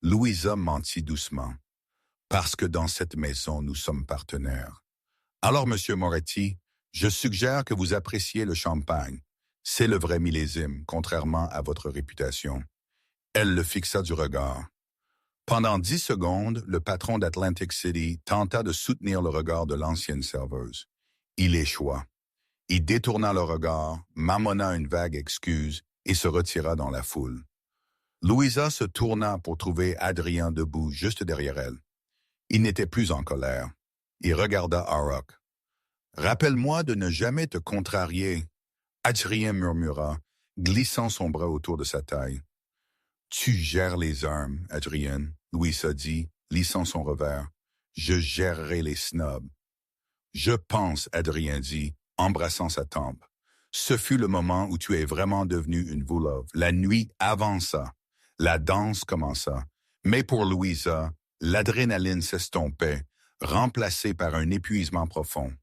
Louisa mentit doucement. « Parce que dans cette maison, nous sommes partenaires. Alors, monsieur Moretti, je suggère que vous appréciez le champagne. C'est le vrai millésime, contrairement à votre réputation. » Elle le fixa du regard. Pendant 10 secondes, le patron d'Atlantic City tenta de soutenir le regard de l'ancienne serveuse. Il échoua. Il détourna le regard, marmonna une vague excuse et se retira dans la foule. Louisa se tourna pour trouver Adrien debout juste derrière elle. Il n'était plus en colère. Il regarda Aruck. « Rappelle-moi de ne jamais te contrarier. Adrien murmura, glissant son bras autour de sa taille. Tu gères les armes, Adrien, Louisa dit, lissant son revers. Je gérerai les snobs. Je pense, Adrien dit, embrassant sa tempe. Ce fut le moment où tu es vraiment devenu une Voulove. La nuit avança. La danse commença. Mais pour Louisa, l'adrénaline s'estompait, remplacée par un épuisement profond.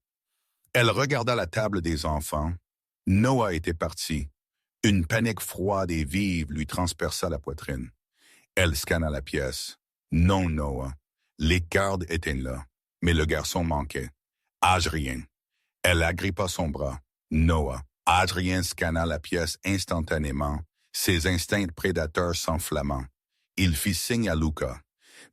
Elle regarda la table des enfants. Noah était parti. Une panique froide et vive lui transperça la poitrine. Elle scanna la pièce. Non, Noah. Les gardes étaient là, mais le garçon manquait. Adrien. Elle agrippa son bras. Noah. Adrien scanna la pièce instantanément, ses instincts prédateurs s'enflammant. Il fit signe à Luca.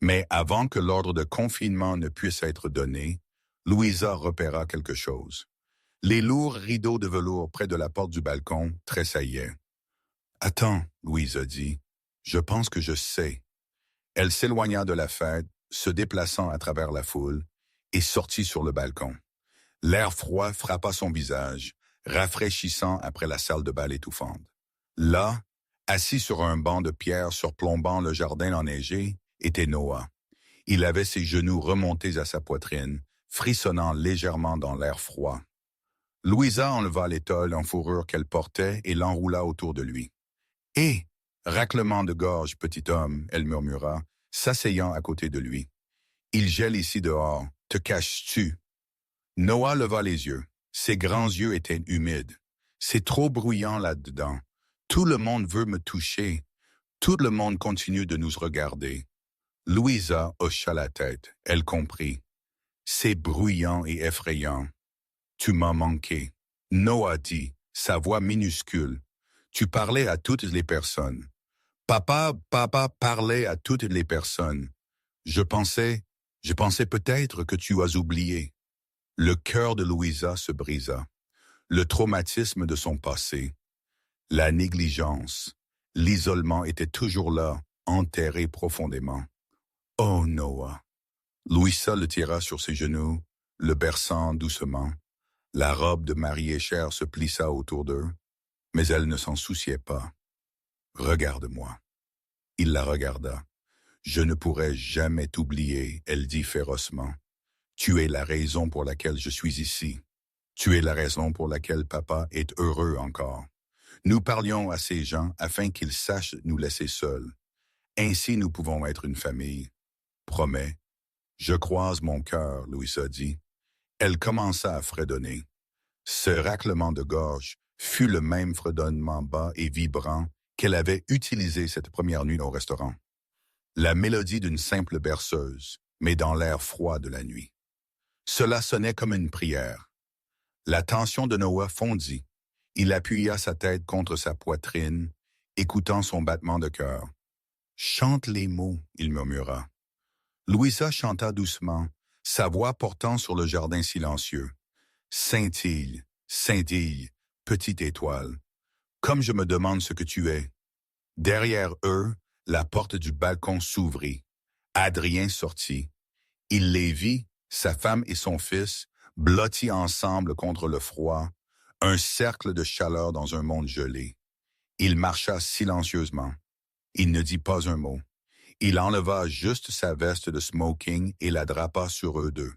Mais avant que l'ordre de confinement ne puisse être donné, Louisa repéra quelque chose. Les lourds rideaux de velours près de la porte du balcon tressaillaient. « Attends, Louisa dit. Je pense que je sais. » Elle s'éloigna de la fête, se déplaçant à travers la foule, et sortit sur le balcon. L'air froid frappa son visage, rafraîchissant après la salle de bal étouffante. Là, assis sur un banc de pierre surplombant le jardin enneigé, était Noah. Il avait ses genoux remontés à sa poitrine, frissonnant légèrement dans l'air froid. Louisa enleva l'étole en fourrure qu'elle portait et l'enroula autour de lui. « Hé, raclement de gorge, petit homme, » elle murmura, s'asseyant à côté de lui. « Il gèle ici dehors. Te caches-tu? » Noah leva les yeux. Ses grands yeux étaient humides. « C'est trop bruyant là-dedans. Tout le monde veut me toucher. Tout le monde continue de nous regarder. » Louisa hocha la tête. Elle comprit. « C'est bruyant et effrayant. Tu m'as manqué. » Noah dit, sa voix minuscule. « Tu parlais à toutes les personnes. Papa parlait à toutes les personnes. Je pensais peut-être que tu as oublié. » Le cœur de Louisa se brisa. Le traumatisme de son passé, la négligence, l'isolement étaient toujours là, enterrés profondément. « Oh, Noah !» Louisa le tira sur ses genoux, le berçant doucement. La robe de mariée chère se plissa autour d'eux, mais elle ne s'en souciait pas. « Regarde-moi. » Il la regarda. « Je ne pourrai jamais t'oublier, » elle dit férocement. « Tu es la raison pour laquelle je suis ici. Tu es la raison pour laquelle papa est heureux encore. Nous parlions à ces gens afin qu'ils sachent nous laisser seuls. Ainsi nous pouvons être une famille. Promets. » « Je croise mon cœur, » Louisa dit. Elle commença à fredonner. Ce raclement de gorge fut le même fredonnement bas et vibrant qu'elle avait utilisé cette première nuit au restaurant. La mélodie d'une simple berceuse, mais dans l'air froid de la nuit. Cela sonnait comme une prière. La tension de Noah fondit. Il appuya sa tête contre sa poitrine, écoutant son battement de cœur. « Chante les mots, » il murmura. Louisa chanta doucement, sa voix portant sur le jardin silencieux. « Scintille, scintille, petite étoile, comme je me demande ce que tu es. » Derrière eux, la porte du balcon s'ouvrit. Adrien sortit. Il les vit, sa femme et son fils, blottis ensemble contre le froid, un cercle de chaleur dans un monde gelé. Il marcha silencieusement. Il ne dit pas un mot. Il enleva juste sa veste de smoking et la drapa sur eux deux.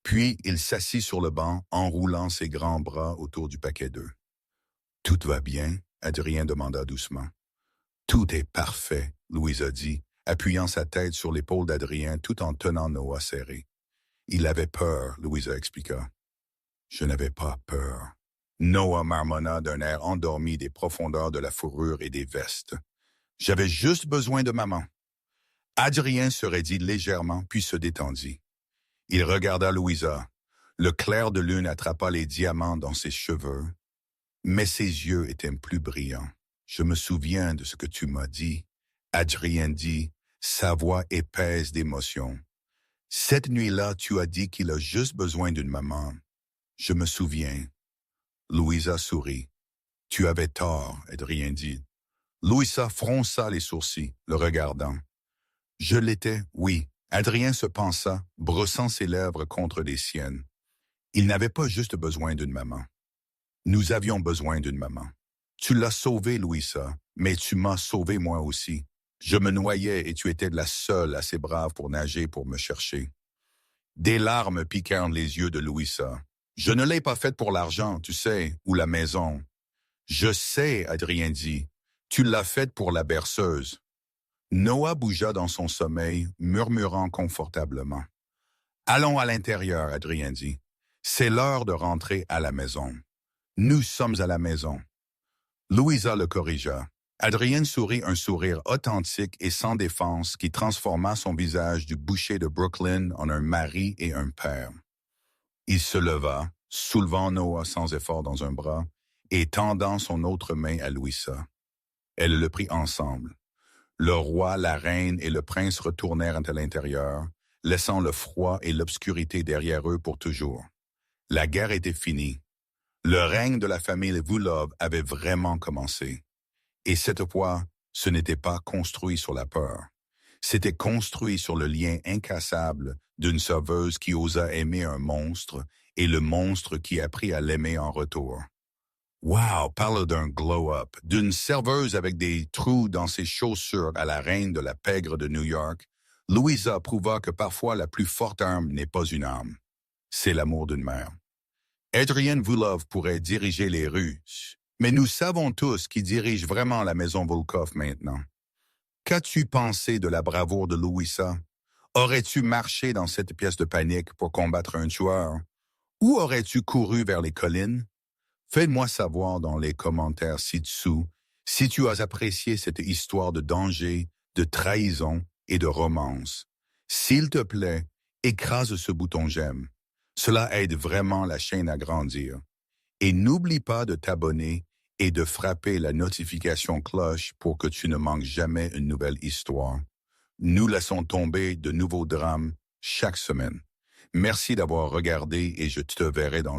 Puis il s'assit sur le banc, enroulant ses grands bras autour du paquet d'œufs. « Tout va bien ?» Adrien demanda doucement. « Tout est parfait », Louisa dit, appuyant sa tête sur l'épaule d'Adrien tout en tenant Noah serré. « Il avait peur », Louisa expliqua. « Je n'avais pas peur. » Noah marmonna d'un air endormi des profondeurs de la fourrure et des vestes. « J'avais juste besoin de maman. » Adrien se raidit légèrement, puis se détendit. Il regarda Louisa. Le clair de lune attrapa les diamants dans ses cheveux, mais ses yeux étaient plus brillants. « Je me souviens de ce que tu m'as dit, » Adrien dit, sa voix épaisse d'émotion. « Cette nuit-là, tu as dit qu'il a juste besoin d'une maman. Je me souviens. » Louisa sourit. « Tu avais tort, » Adrien dit. Louisa fronça les sourcils, le regardant. « Je l'étais, oui. » Adrien se pensa, brossant ses lèvres contre les siennes. Il n'avait pas juste besoin d'une maman. Nous avions besoin d'une maman. Tu l'as sauvé, Louisa, mais tu m'as sauvé moi aussi. Je me noyais et tu étais la seule assez brave pour nager pour me chercher. Des larmes piquèrent les yeux de Louisa. Je ne l'ai pas faite pour l'argent, tu sais, ou la maison. Je sais, Adrien dit. Tu l'as faite pour la berceuse. Noah bougea dans son sommeil, murmurant confortablement. Allons à l'intérieur, Adrien dit. C'est l'heure de rentrer à la maison. Nous sommes à la maison. Louisa le corrigea. Adrien sourit un sourire authentique et sans défense qui transforma son visage du boucher de Brooklyn en un mari et un père. Il se leva, soulevant Noah sans effort dans un bras et tendant son autre main à Louisa. Elle le prit ensemble. Le roi, la reine et le prince retournèrent à l'intérieur, laissant le froid et l'obscurité derrière eux pour toujours. La guerre était finie. Le règne de la famille Vulov avait vraiment commencé. Et cette fois, ce n'était pas construit sur la peur. C'était construit sur le lien incassable d'une sauveuse qui osa aimer un monstre et le monstre qui apprit à l'aimer en retour. Wow, parle d'un glow-up, d'une serveuse avec des trous dans ses chaussures à la reine de la pègre de New York. Louisa prouva que parfois la plus forte arme n'est pas une arme. C'est l'amour d'une mère. Adrien Vulov pourrait diriger les Russes, mais nous savons tous qui dirige vraiment la maison Volkov maintenant. Qu'as-tu pensé de la bravoure de Louisa? Aurais-tu marché dans cette pièce de panique pour combattre un tueur? Ou aurais-tu couru vers les collines? Fais-moi savoir dans les commentaires ci-dessous si tu as apprécié cette histoire de danger, de trahison et de romance. S'il te plaît, écrase ce bouton j'aime. Cela aide vraiment la chaîne à grandir. Et n'oublie pas de t'abonner et de frapper la notification cloche pour que tu ne manques jamais une nouvelle histoire. Nous laissons tomber de nouveaux drames chaque semaine. Merci d'avoir regardé et je te verrai dans le